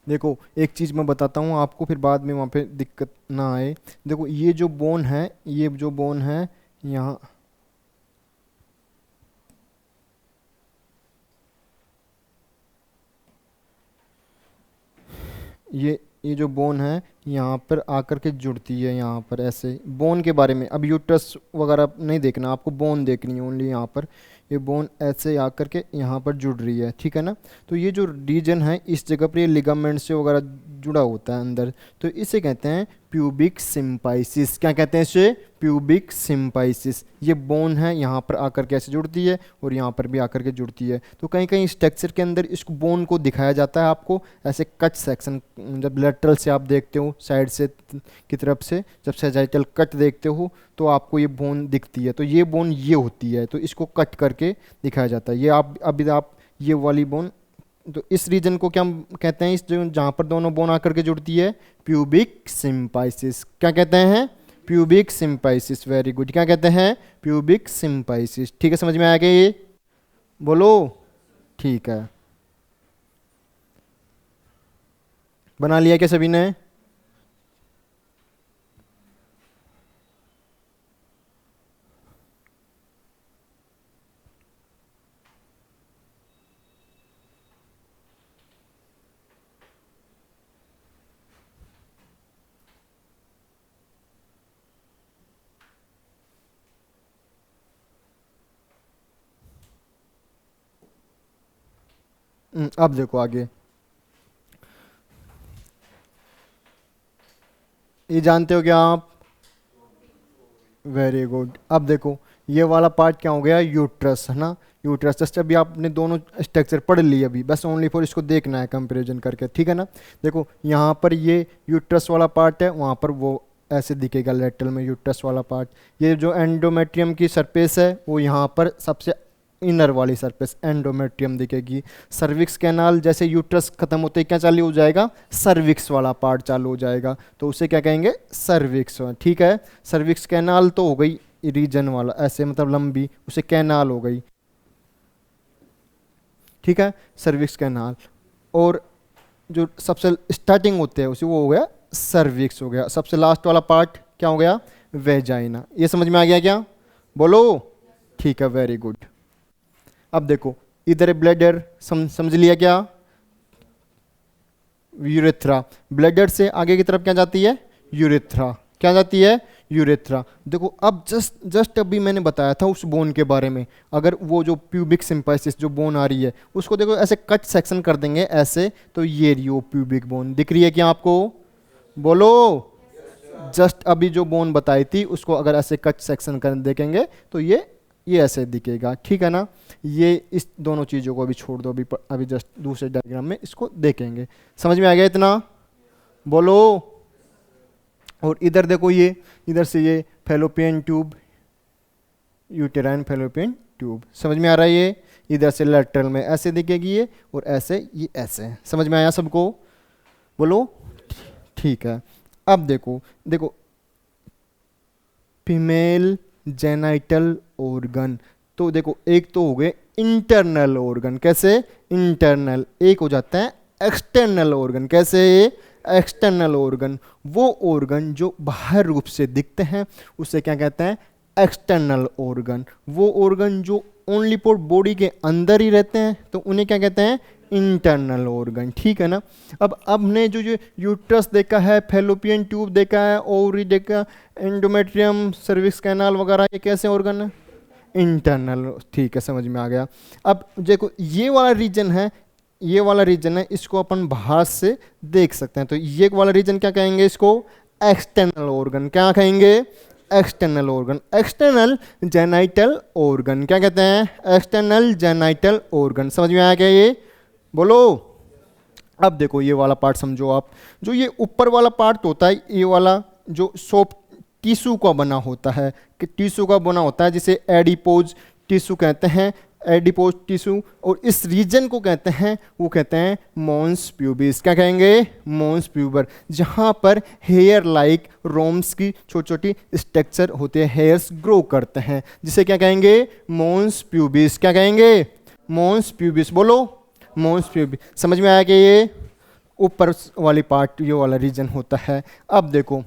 देखो एक चीज़ मैं बताता हूँ आपको, फिर बाद में वहाँ पे दिक्कत ना आए। देखो ये जो बोन है, ये जो बोन है यहाँ, ये जो बोन है यहाँ पर आकर के जुड़ती है, यहाँ पर ऐसे बोन के बारे में अब यूट्रस वगैरह नहीं देखना आपको, बोन देखनी है ओनली। यहाँ पर ये बोन ऐसे आकर के यहाँ पर जुड़ रही है, ठीक है ना। तो ये जो रीजन है इस जगह पर ये लिगामेंट से वगैरह जुड़ा होता है अंदर, तो इसे कहते हैं प्यूबिक सिम्पाइसिस। क्या कहते हैं इसे? प्यूबिक सिम्पाइसिस। ये बोन है यहाँ पर आकर के ऐसे जुड़ती है और यहाँ पर भी आकर के जुड़ती है। तो कहीं कहीं स्ट्रक्चर के अंदर इस बोन को दिखाया जाता है आपको ऐसे कट सेक्शन, जब लेटरल से आप देखते हो साइड से की तरफ से, जब सैजिटल कट देखते हो तो आपको ये बोन दिखती है, तो ये बोन ये होती है, तो इसको कट करके दिखाया जाता है। ये आप अभी आप ये वाली बोन, तो इस रीजन को क्या कहते हैं, इस जो जहाँ पर दोनों बोन आकर के जुड़ती है? Pubic symphysis. क्या कहते हैं? Pubic symphysis. Very good. क्या कहते हैं? Pubic symphysis. ठीक है, समझ में आ गया ये? बोलो। ठीक है, बना लिया क्या सभी ने? अब देखो आगे, ये जानते हो क्या आप? Very good. अब देखो ये वाला पार्ट क्या हो गया? यूट्रस, है ना। यूट्रस जस्ट अभी आपने दोनों स्ट्रक्चर पढ़ लिए, अभी बस ओनली फॉर इसको देखना है कंपैरिजन करके, ठीक है ना। देखो यहाँ पर ये यूट्रस वाला पार्ट है, वहाँ पर वो ऐसे दिखेगा लेटरल में यूट्रस वाला पार्ट। ये जो एंडोमेट्रियम की सरफेस है वो यहाँ पर सबसे इनर वाली सरफेस एंडोमेट्रियम दिखेगी। सर्विक्स कैनाल जैसे यूट्रस खत्म होते ही क्या चालू हो जाएगा, सर्विक्स वाला पार्ट चालू हो जाएगा, तो उसे क्या कहेंगे, सर्विक्स। ठीक है, सर्विक्स कैनाल तो हो गई रीजन वाला, ऐसे मतलब लंबी, उसे कैनाल हो गई। ठीक है, सर्विक्स कैनाल। और जो सबसे स्टार्टिंग होते हैं उसे वो हो गया सर्विक्स हो गया। सबसे लास्ट वाला पार्ट क्या हो गया, वेजाइना। ये समझ में आ गया क्या, बोलो। ठीक है, वेरी गुड। अब देखो इधर ब्लैडर, समझ लिया क्या, यूरेथ्रा। ब्लैडर से आगे की तरफ क्या जाती है, यूरेथ्रा। क्या जाती है, यूरेथ्रा। देखो अब जस्ट अभी मैंने बताया था उस बोन के बारे में। अगर वो जो प्यूबिक सिंपाइसिस जो बोन आ रही है उसको देखो ऐसे कट सेक्शन कर देंगे ऐसे, तो ये रियो प्यूबिक बोन दिख रही है क्या आपको, बोलो। जस्ट अभी जो बोन बताई थी उसको अगर ऐसे कट सेक्शन कर देखेंगे तो ये ऐसे दिखेगा। ठीक है ना, ये इस दोनों चीज़ों को अभी छोड़ दो, अभी जस्ट दूसरे डायग्राम में इसको देखेंगे। समझ में आ गया इतना, बोलो। और इधर देखो, ये इधर से ये fallopian tube, uterine fallopian tube, समझ में आ रहा है। ये इधर से लैटरल में ऐसे दिखेगी ये, और ऐसे ये ऐसे। समझ में आया सबको, बोलो। ठीक है, अब देखो फीमेल जेनाइटल ऑर्गन, तो देखो एक तो हो गए इंटरनल ऑर्गन, कैसे इंटरनल, एक हो जाता है एक्सटर्नल ऑर्गन, कैसे एक्सटर्नल ऑर्गन। वो ऑर्गन जो बाहर रूप से दिखते हैं उसे क्या कहते हैं, एक्सटर्नल ऑर्गन। वो ऑर्गन जो ओनली फॉर बॉडी के अंदर ही रहते हैं तो उन्हें क्या कहते हैं, इंटरनल ऑर्गन। ठीक है ना। अब हमने जो यूट्रस देखा है, फैलोपियन ट्यूब देखा है, ओवरी देखा, एंडोमेट्रियम, सर्विक्स कैनाल वगैरह, ये कैसे ऑर्गन है, इंटरनल। ठीक है, समझ में आ गया। अब देखो ये वाला रीजन है, ये वाला रीजन है, इसको अपन बाहर से देख सकते हैं, तो ये वाला रीजन क्या कहेंगे, इसको एक्सटर्नल ऑर्गन। क्या कहेंगे, external organ. External genital organ क्या कहते हैं, एक्सटर्नल जेनाइटल ऑर्गन। समझ में आया क्या ये, बोलो। अब देखो ये वाला पार्ट समझो आप, जो ये ऊपर वाला पार्ट होता है, ये वाला जो सॉफ्ट टिश्यू का बना होता है, कि टिश्यू का बना होता है जिसे एडिपोज टिश्यू कहते हैं, एडिपोज टिश्यू। और इस रीजन को कहते हैं, वो कहते हैं मॉन्स प्यूबिस। क्या कहेंगे, मॉन्स प्यूबर, जहाँ पर हेयर लाइक रोम्स की छोटी छोटी स्ट्रक्चर होते हैं, हेयर्स ग्रो करते हैं, जिसे क्या कहेंगे, मॉन्स प्यूबिस। क्या कहेंगे, मॉन्स प्यूबिस, बोलो, मॉन्स प्यूबिस। समझ में आया कि ये ऊपर वाली पार्ट ये वाला रीजन होता है। अब देखो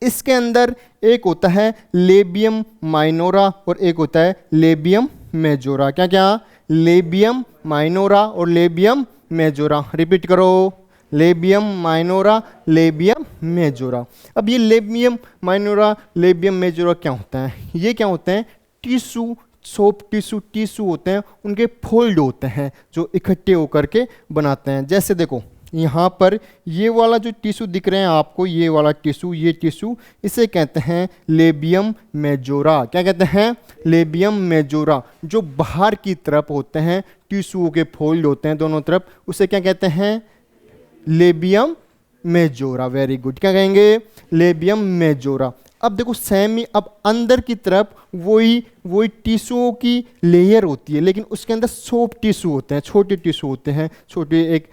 इसके अंदर एक होता है लेबियम माइनोरा और एक होता है लेबियम मेजोरा। क्या क्या, लेबियम माइनोरा और लेबियम मेजोरा। रिपीट करो, लेबियम माइनोरा, लेबियम मेजोरा। अब ये लेबियम माइनोरा, लेबियम मेजोरा क्या होता है, ये क्या होते हैं, टिश्यू, सॉफ्ट टिश्यू होते हैं, उनके फोल्ड होते हैं जो इकट्ठे होकर के बनाते हैं। जैसे देखो यहाँ पर ये वाला जो टिश्यू दिख रहे हैं आपको, ये वाला टिश्यू, ये टिश्यू, इसे कहते हैं लेबियम मेजोरा। क्या कहते हैं, लेबियम मेजोरा। जो बाहर की तरफ होते हैं, टिश्यू के फोल्ड होते हैं दोनों तरफ, उसे क्या कहते हैं, लेबियम मेजोरा। वेरी गुड, क्या कहेंगे, लेबियम मेजोरा। अब देखो सेमी, अब अंदर की तरफ वही टिश्यूओं की लेयर होती है, लेकिन उसके अंदर सॉफ्ट टिश्यू होते हैं, छोटे टिश्यू होते हैं, छोटे एक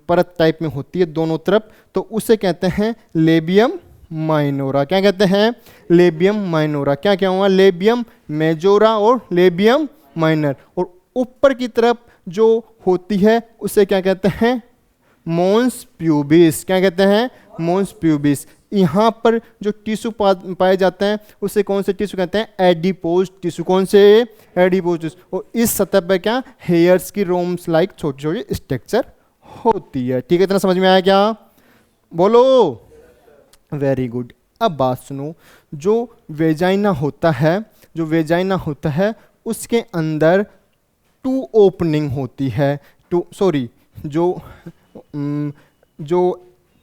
परत टाइप में होती है दोनों तरफ, तो उसे कहते हैं लेबियम माइनोरा। क्या कहते हैं, लेबियम माइनोरा। क्या क्या हुआ, लेबियम मेजोरा और लेबियम माइनर। और ऊपर की तरफ जो होती है उसे क्या कहते हैं, मॉन्स प्यूबिस। क्या कहते हैं, मॉन्स प्यूबिस। यहाँ पर जो टिश्यू पाए जाते हैं उसे कौन से टिश्यू कहते हैं, एडिपोज टिश्यू। कौन से, एडिपोज टिश्यू। और इस सतह पर क्या, हेयर्स की रोम्स लाइक छोटी छोटी स्ट्रक्चर होती है। ठीक है, इतना समझ में आया क्या, बोलो। Very good. अब बात सुनो, जो वेजाइना होता है, जो वेजाइना होता है उसके अंदर 2 ओपनिंग होती है, जो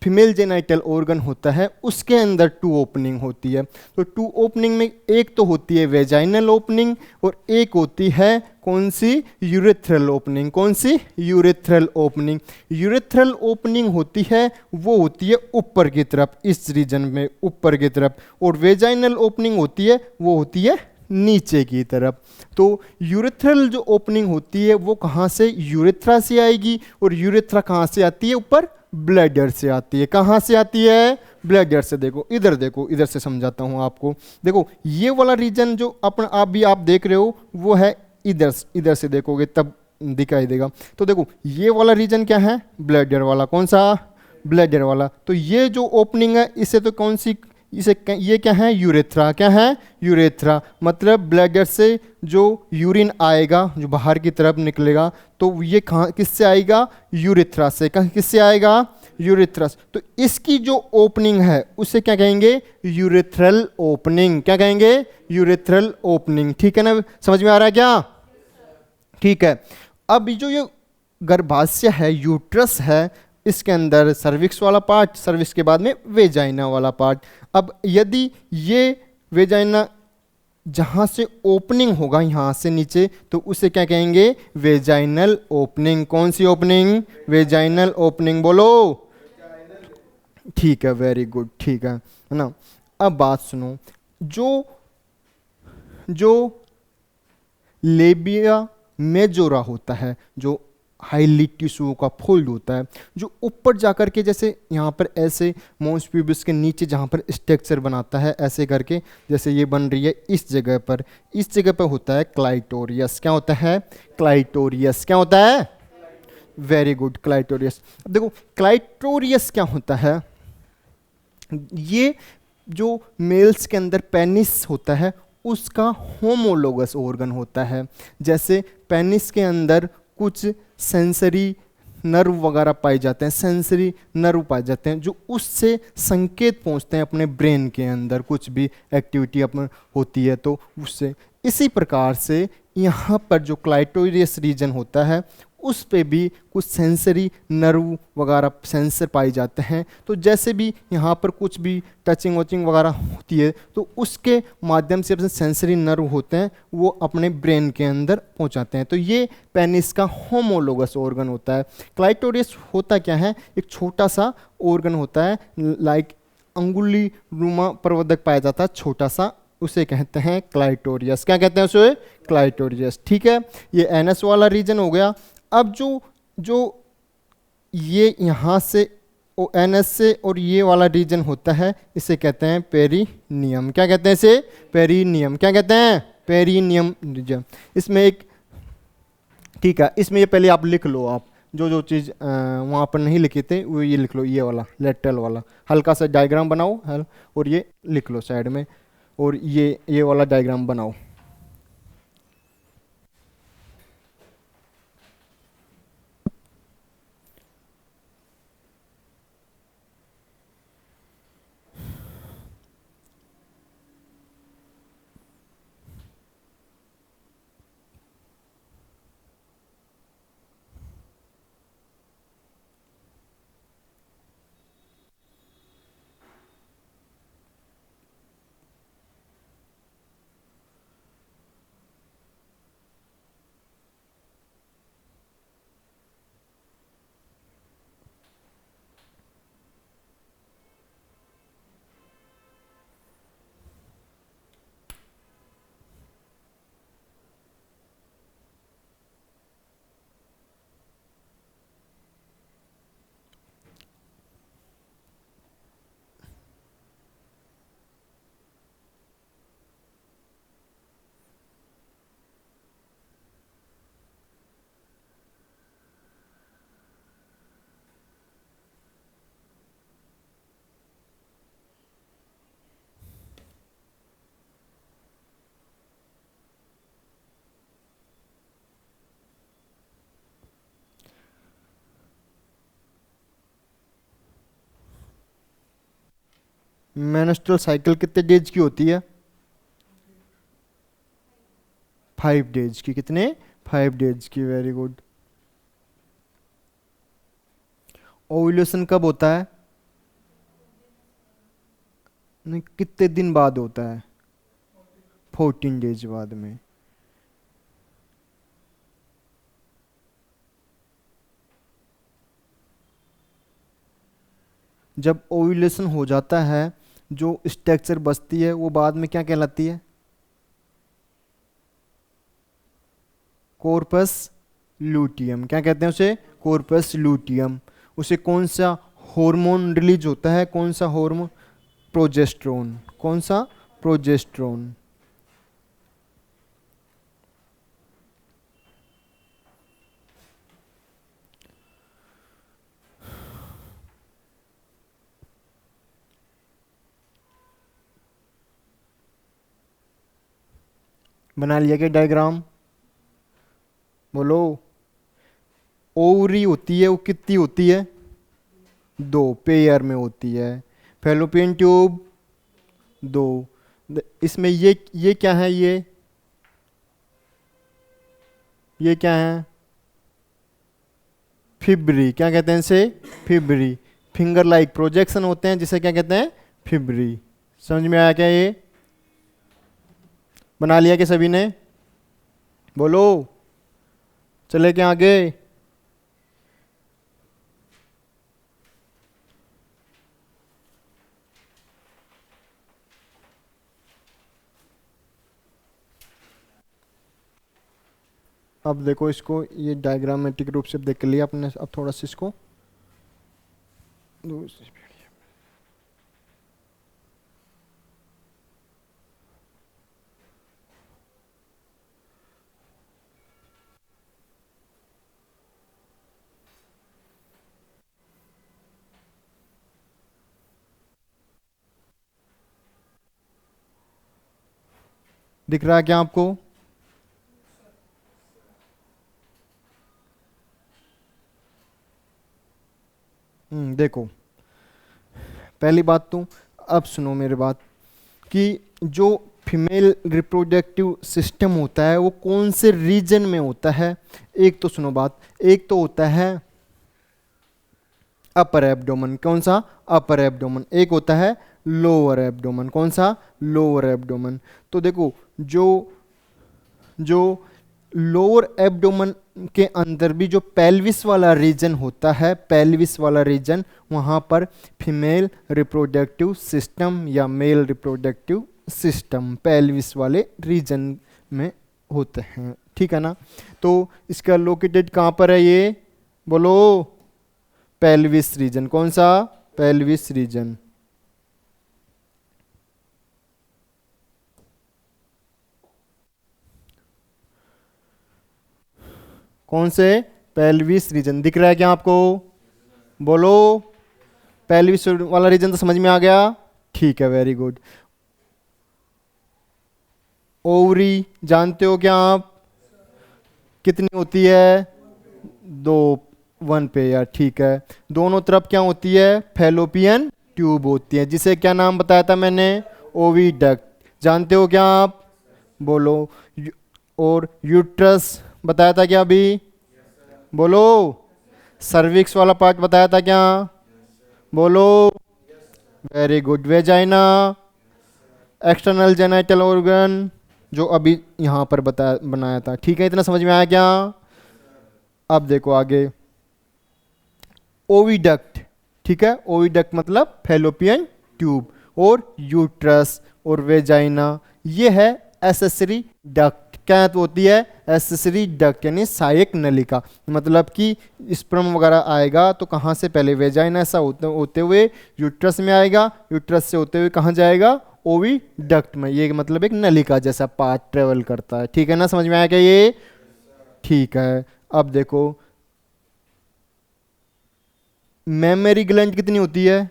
फीमेल जेनाइटल ऑर्गन होता है उसके अंदर 2 ओपनिंग होती है। तो 2 ओपनिंग में एक तो होती है वेजाइनल ओपनिंग और एक होती है कौन सी, यूरेथ्रल ओपनिंग। कौन सी, यूरेथ्रल ओपनिंग। यूरेथ्रल ओपनिंग होती है वो होती है ऊपर की तरफ, इस रीजन में ऊपर की तरफ, और वेजाइनल ओपनिंग होती है वो होती है नीचे की तरफ। तो यूरेथ्रल जो ओपनिंग होती है वो कहाँ से, यूरेथ्रा से आएगी, और यूरेथ्रा कहाँ से आती है, ऊपर ब्लैडर से आती है। कहाँ से आती है, ब्लैडर से। देखो इधर से समझाता हूँ आपको। देखो ये वाला रीजन जो अपन आप देख रहे हो वो है इधर से देखोगे तब दिखाई देगा। तो देखो ये वाला रीजन क्या है, ब्लैडर वाला। कौन सा, ब्लैडर वाला। तो ये जो ओपनिंग है इसे तो कौन सी, ये क्या है, यूरेथ्रा। क्या है, यूरेथ्रा। मतलब ब्लैडर से जो यूरिन आएगा, जो बाहर की तरफ निकलेगा, तो ये कहाँ, किससे आएगा, यूरेथ्रा से। किससे आएगा, यूरेथ्रा। तो इसकी जो ओपनिंग है उसे क्या कहेंगे, यूरेथ्रल ओपनिंग। क्या कहेंगे, यूरेथ्रल ओपनिंग। ठीक है ना, समझ में आ रहा है क्या, ठीक है। अब जो ये गर्भाशय है, यूट्रस है, इसके अंदर सर्विक्स वाला पार्ट, सर्विक्स के बाद में वेजाइना वाला पार्ट। अब यदि ये वेजाइना जहाँ से ओपनिंग होगा यहाँ से नीचे, तो उसे क्या कहेंगे, वेजाइनल ओपनिंग। कौन सी ओपनिंग, वेजाइनल ओपनिंग। बोलो, ठीक है, वेरी गुड, ठीक है ना। अब बात सुनो, जो लेबिया मेजोरा होता है, जो हाईली टिश्यू का फोल्ड होता है, जो ऊपर जाकर के जैसे यहाँ पर ऐसे मोंस प्यूबिस के नीचे जहाँ पर स्ट्रक्चर बनाता है ऐसे करके, जैसे ये बन रही है इस जगह पर होता है क्लाइटोरियस। क्या होता है, क्लाइटोरियस। क्या होता है, वेरी गुड, क्लाइटोरियस। अब देखो क्लाइटोरियस क्या होता है, ये जो मेल्स के अंदर पेनिस होता है उसका होमोलोगस ऑर्गन होता है। जैसे पेनिस के अंदर कुछ सेंसरी नर्व वगैरह पाए जाते हैं, सेंसरी नर्व पाए जाते हैं जो उससे संकेत पहुंचते हैं अपने ब्रेन के अंदर, कुछ भी एक्टिविटी अपन होती है तो उससे। इसी प्रकार से यहाँ पर जो क्लाइटोरियस रीजन होता है उस पे भी कुछ सेंसरी नर्व वगैरह सेंसर पाए जाते हैं। तो जैसे भी यहाँ पर कुछ भी टचिंग वचिंग वगैरह होती है तो उसके माध्यम से अपने सेंसरी नर्व होते हैं वो अपने ब्रेन के अंदर पहुँचाते हैं। तो ये पेनिस का होमोलोगस ऑर्गन होता है। क्लाइटोरियस होता क्या है, एक छोटा सा ऑर्गन होता है, लाइक अंगुली रुमा प्रवर्धक पाया जाता है, छोटा सा, उसे कहते हैं क्लाइटोरियस। क्या कहते हैं उसे, क्लाइटोरियस। ठीक है, ये एनएस वाला रीजन हो गया। अब जो ये यहाँ से एनएस से और ये वाला रीजन होता है इसे कहते हैं पेरिनियम। क्या कहते हैं इसे, पेरिनियम। क्या कहते हैं, पेरिनियम रीजन। इसमें एक, ठीक है, इसमें ये पहले आप लिख लो, आप जो चीज़ वहाँ पर नहीं लिखे थे वो ये लिख लो, ये वाला लेटरल वाला हल्का सा डायग्राम बनाओ और ये लिख लो साइड में, और ये वाला डायग्राम बनाओ। मेंस्ट्रुअल साइकिल कितने डेज की होती है, 5 डेज की। कितने, 5 डेज की, वेरी गुड। ओव्यूलेशन कब होता है, नहीं, कितने दिन बाद होता है? 14 डेज बाद में। जब ओव्यूलेशन हो जाता है, जो स्ट्रक्चर बचती है वो बाद में क्या कहलाती है? Corpus luteum. क्या कहते हैं उसे? Corpus luteum. उसे कौन सा हार्मोन रिलीज होता है? कौन सा हार्मोन? प्रोजेस्टेरोन। कौन सा? प्रोजेस्टेरोन। बना लिया क्या डायग्राम? बोलो। ओवरी होती है वो कितनी होती है? 2 पेयर में होती है। Fallopian tube 2। इसमें ये क्या है? ये क्या है? फिब्री। क्या कहते हैं इसे? फिब्री। फिंगर लाइक प्रोजेक्शन होते हैं जिसे क्या कहते हैं? फिब्री। समझ में आया क्या ये? बना लिया क्या सभी ने? बोलो। चले क्या आगे? अब देखो इसको, ये डायग्रामेटिक रूप से देख लिया आपने। अब थोड़ा सा इसको दिख रहा है क्या आपको? देखो, पहली बात तो अब सुनो मेरी बात, कि जो फीमेल रिप्रोडक्टिव सिस्टम होता है वो कौन से रीजन में होता है? एक तो सुनो बात, एक तो होता है अपर एब्डोमेन। कौन सा? Upper abdomen. एक होता है लोअर एब्डोमेन। कौन सा? Lower abdomen. तो देखो, जो जो लोअर एब्डोमेन के अंदर भी जो पेल्विस वाला रीजन होता है, पेल्विस वाला रीजन, वहाँ पर फीमेल रिप्रोडक्टिव सिस्टम या मेल रिप्रोडक्टिव सिस्टम पेल्विस वाले रीजन में होते हैं। ठीक है ना? तो इसका लोकेटेड कहाँ पर है ये? बोलो। Pelvis region. कौन सा? Pelvis region. कौन से? Pelvis region. दिख रहा है क्या आपको? बोलो। पेल्विस वाला रीजन तो समझ में आ गया? ठीक है, वेरी गुड। ओवरी जानते हो क्या आप? कितनी होती है? 2, 1 पेयर। ठीक है। दोनों तरफ क्या होती है? फैलोपियन ट्यूब होती है, जिसे क्या नाम बताया था मैंने? ओविडक्ट। जानते हो क्या आप? बोलो। और यूट्रस बताया था क्या अभी? बोलो। सर्विक्स वाला पार्ट बताया था क्या? बोलो। Very good. Vagina, external genital organ, जो अभी यहाँ पर बताया बनाया था। ठीक है, इतना समझ में आया क्या? अब देखो आगे, ओविडक्ट। ठीक है, ओविडक्ट मतलब फैलोपियन ट्यूब, और यूट्रस और वेजाइना ये है एसेसरी डक्ट। क्या होती है? एसेसरी डक्ट, यानी सहायक नलिका। मतलब कि स्पर्म वगैरह आएगा तो कहाँ से? पहले वेजाइना से होते हुए यूट्रस में आएगा, यूट्रस से होते हुए कहाँ जाएगा? ओविडक्ट में। ये मतलब एक नलिका जैसा पार्ट ट्रेवल करता है। ठीक है ना? समझ में आया क्या ये? ठीक है। अब देखो, मेमरी ग्लैंड कितनी होती है?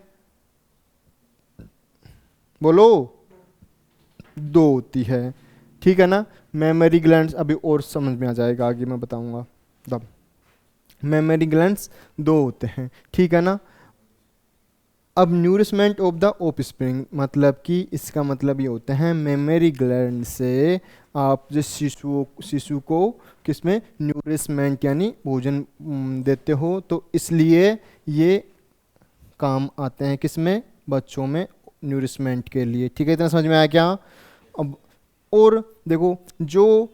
बोलो। 2 होती है। ठीक है ना? मेमरी ग्लैंड्स अभी और समझ में आ जाएगा, आगे मैं बताऊंगा तब। मेमरी ग्लैंड्स 2 होते हैं। ठीक है ना? अब न्यूरिशमेंट ऑफ द ऑफस्प्रिंग, मतलब कि इसका मतलब ये होता है मेमरी ग्लैंड से आप जिस शिशु को किसमें न्यूरिशमेंट यानी भोजन देते हो, तो इसलिए ये काम आते हैं किसमें? बच्चों में न्यूरिशमेंट के लिए। ठीक है, इतना समझ में आया क्या? अब और देखो, जो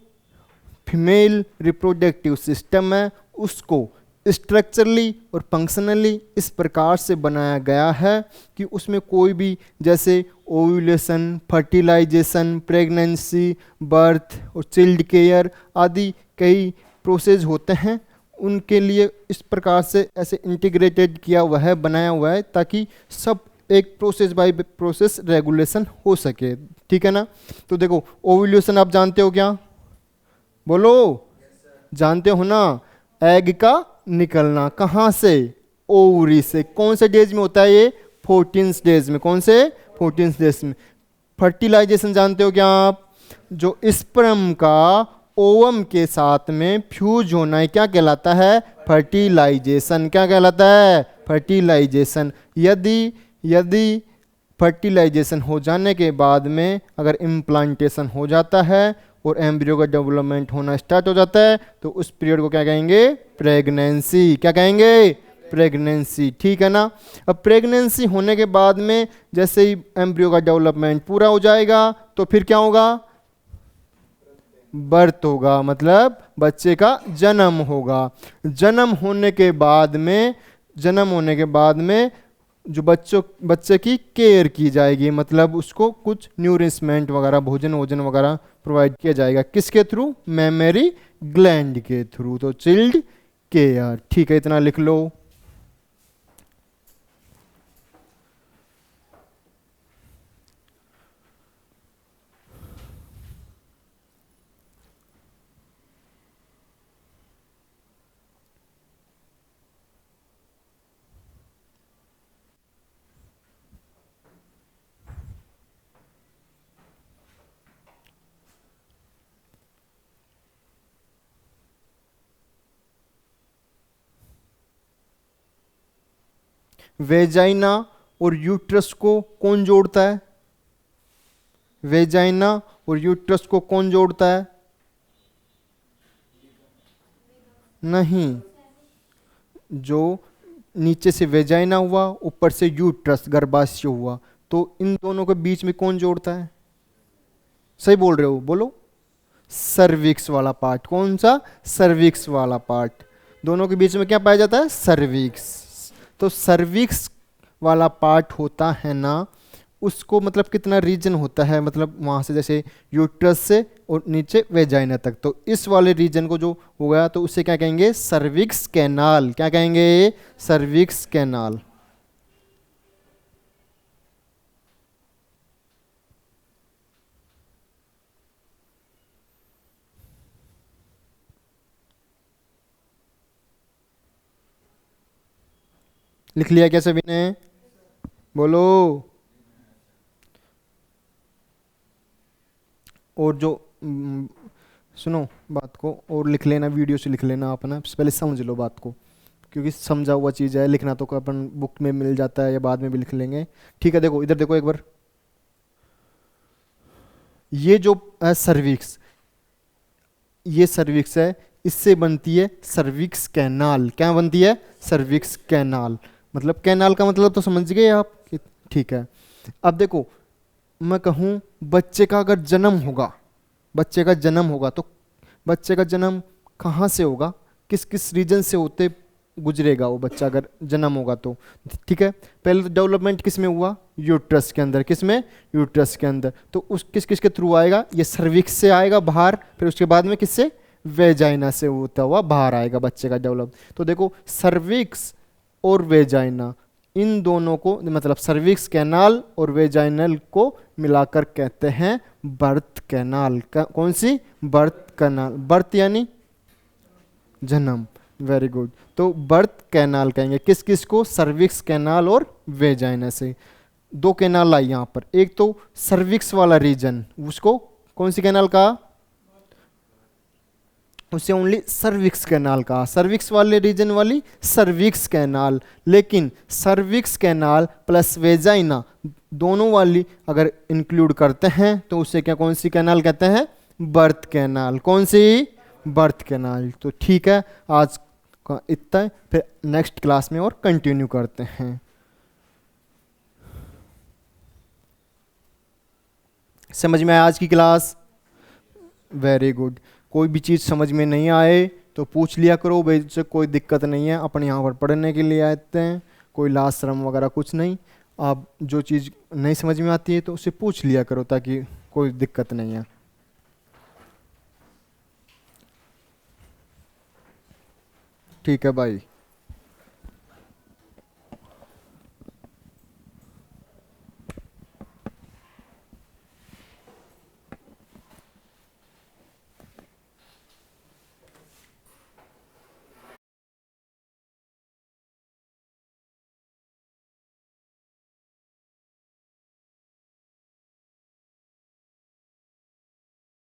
फीमेल रिप्रोडक्टिव सिस्टम है उसको स्ट्रक्चरली और फंक्शनली इस प्रकार से बनाया गया है कि उसमें कोई भी जैसे ओव्यूलेशन, फर्टिलाइजेशन, प्रेगनेंसी, बर्थ और चिल्ड केयर आदि कई प्रोसेस होते हैं, उनके लिए इस प्रकार से ऐसे इंटीग्रेटेड किया हुआ है, बनाया हुआ है, ताकि सब एक प्रोसेस बाय प्रोसेस रेगुलेशन हो सके। ठीक है ना? तो देखो, ओव्यूलेशन आप जानते हो क्या? बोलो, जानते हो ना? एग का निकलना कहाँ से? ओवरी से। कौन से डेज में होता है ये? 14 डेज में। कौन से? 14 डेज में। फर्टिलाइजेशन जानते हो क्या आप? जो स्पर्म का ओवम के साथ में फ्यूज होना है, क्या कहलाता है? फर्टिलाइजेशन। क्या कहलाता है? फर्टिलाइजेशन। यदि फर्टिलाइजेशन हो जाने के बाद में अगर इम्प्लांटेशन हो जाता है और एम्ब्रियो का डेवलपमेंट होना स्टार्ट हो जाता है तो उस पीरियड को क्या कहेंगे? प्रेगनेंसी। क्या कहेंगे? प्रेगनेंसी। ठीक है ना? अब प्रेगनेंसी होने के बाद में जैसे ही एम्ब्रियो का डेवलपमेंट पूरा हो जाएगा तो फिर क्या होगा? बर्थ होगा, मतलब बच्चे का जन्म होगा। जन्म होने के बाद में जो बच्चे की केयर की जाएगी, मतलब उसको कुछ न्यूरिशमेंट वगैरह, भोजन वगैरह प्रोवाइड किया जाएगा। किसके थ्रू? मेमरी ग्लैंड के थ्रू। तो चिल्ड केयर। ठीक है, इतना लिख लो। वेजाइना और यूट्रस को कौन जोड़ता है? वेजाइना और यूट्रस को कौन जोड़ता है? नहीं, जो नीचे से वेजाइना हुआ, ऊपर से यूट्रस गर्भाशय हुआ, तो इन दोनों के बीच में कौन जोड़ता है? सही बोल रहे हो, बोलो। सर्विक्स वाला पार्ट। कौन सा? सर्विक्स वाला पार्ट। दोनों के बीच में क्या पाया जाता है? सर्विक्स। तो सर्विक्स वाला पार्ट होता है ना, उसको मतलब कितना रीजन होता है, मतलब वहाँ से जैसे यूट्रस से और नीचे वेजाइना तक, तो इस वाले रीजन को जो हो गया तो उसे क्या कहेंगे? Cervix canal. क्या कहेंगे? Cervix canal. लिख लिया क्या सभी ने? बोलो। और जो सुनो बात को, और लिख लेना, वीडियो से लिख लेना आप ना, पहले समझ लो बात को, क्योंकि समझा हुआ चीज़ है। लिखना तो अपन बुक में मिल जाता है या बाद में भी लिख लेंगे। ठीक है, देखो इधर देखो एक बार। ये जो है सर्विक्स, ये सर्विक्स है, इससे बनती है सर्विक्स कैनाल। क्या बनती है? Cervix canal. मतलब कैनाल का मतलब तो समझ गए आप? ठीक है। अब देखो, मैं कहूँ बच्चे का अगर जन्म होगा, बच्चे का जन्म होगा तो बच्चे का जन्म कहाँ से होगा? किस किस रीजन से होते गुजरेगा वो बच्चा अगर जन्म होगा तो? ठीक है, पहले तो डेवलपमेंट किस में हुआ? यूट्रस के अंदर। किस में? यूट्रस के अंदर। तो उस किस किस के थ्रू आएगा? ये सर्विक्स से आएगा बाहर, फिर उसके बाद में किससे? वेजाइना से होता हुआ बाहर आएगा बच्चे का डेवलप। तो देखो, सर्विक्स और वेजाइना, इन दोनों को मतलब सर्विक्स कैनाल और वेजाइनल को मिलाकर कहते हैं बर्थ कैनाल। कौन सी? Birth canal. बर्थ यानी जन्म। Very good. तो बर्थ कैनाल कहेंगे किस किस को? सर्विक्स कैनाल और वेजाइना से। दो कैनाल आई यहाँ पर, एक तो सर्विक्स वाला रीजन, उसको कौन सी कैनाल कहा? उसे ओनली सर्विक्स कैनाल कहा। सर्विक्स वाले रीजन वाली सर्विक्स कैनाल। लेकिन सर्विक्स कैनाल प्लस वेजाइना दोनों वाली अगर इंक्लूड करते हैं तो उसे क्या, कौन सी कैनाल कहते हैं? Birth canal. कौन सी? Birth canal. तो ठीक है, आज का इतना है, फिर नेक्स्ट क्लास में और कंटिन्यू करते हैं। समझ में आया आज की क्लास? Very good. कोई भी चीज़ समझ में नहीं आए तो पूछ लिया करो, वैसे कोई दिक्कत नहीं है, अपन यहाँ पर पढ़ने के लिए आते हैं, कोई लाज शर्म वगैरह कुछ नहीं। आप जो चीज़ नहीं समझ में आती है तो उससे पूछ लिया करो, ताकि कोई दिक्कत नहीं है। ठीक है भाई।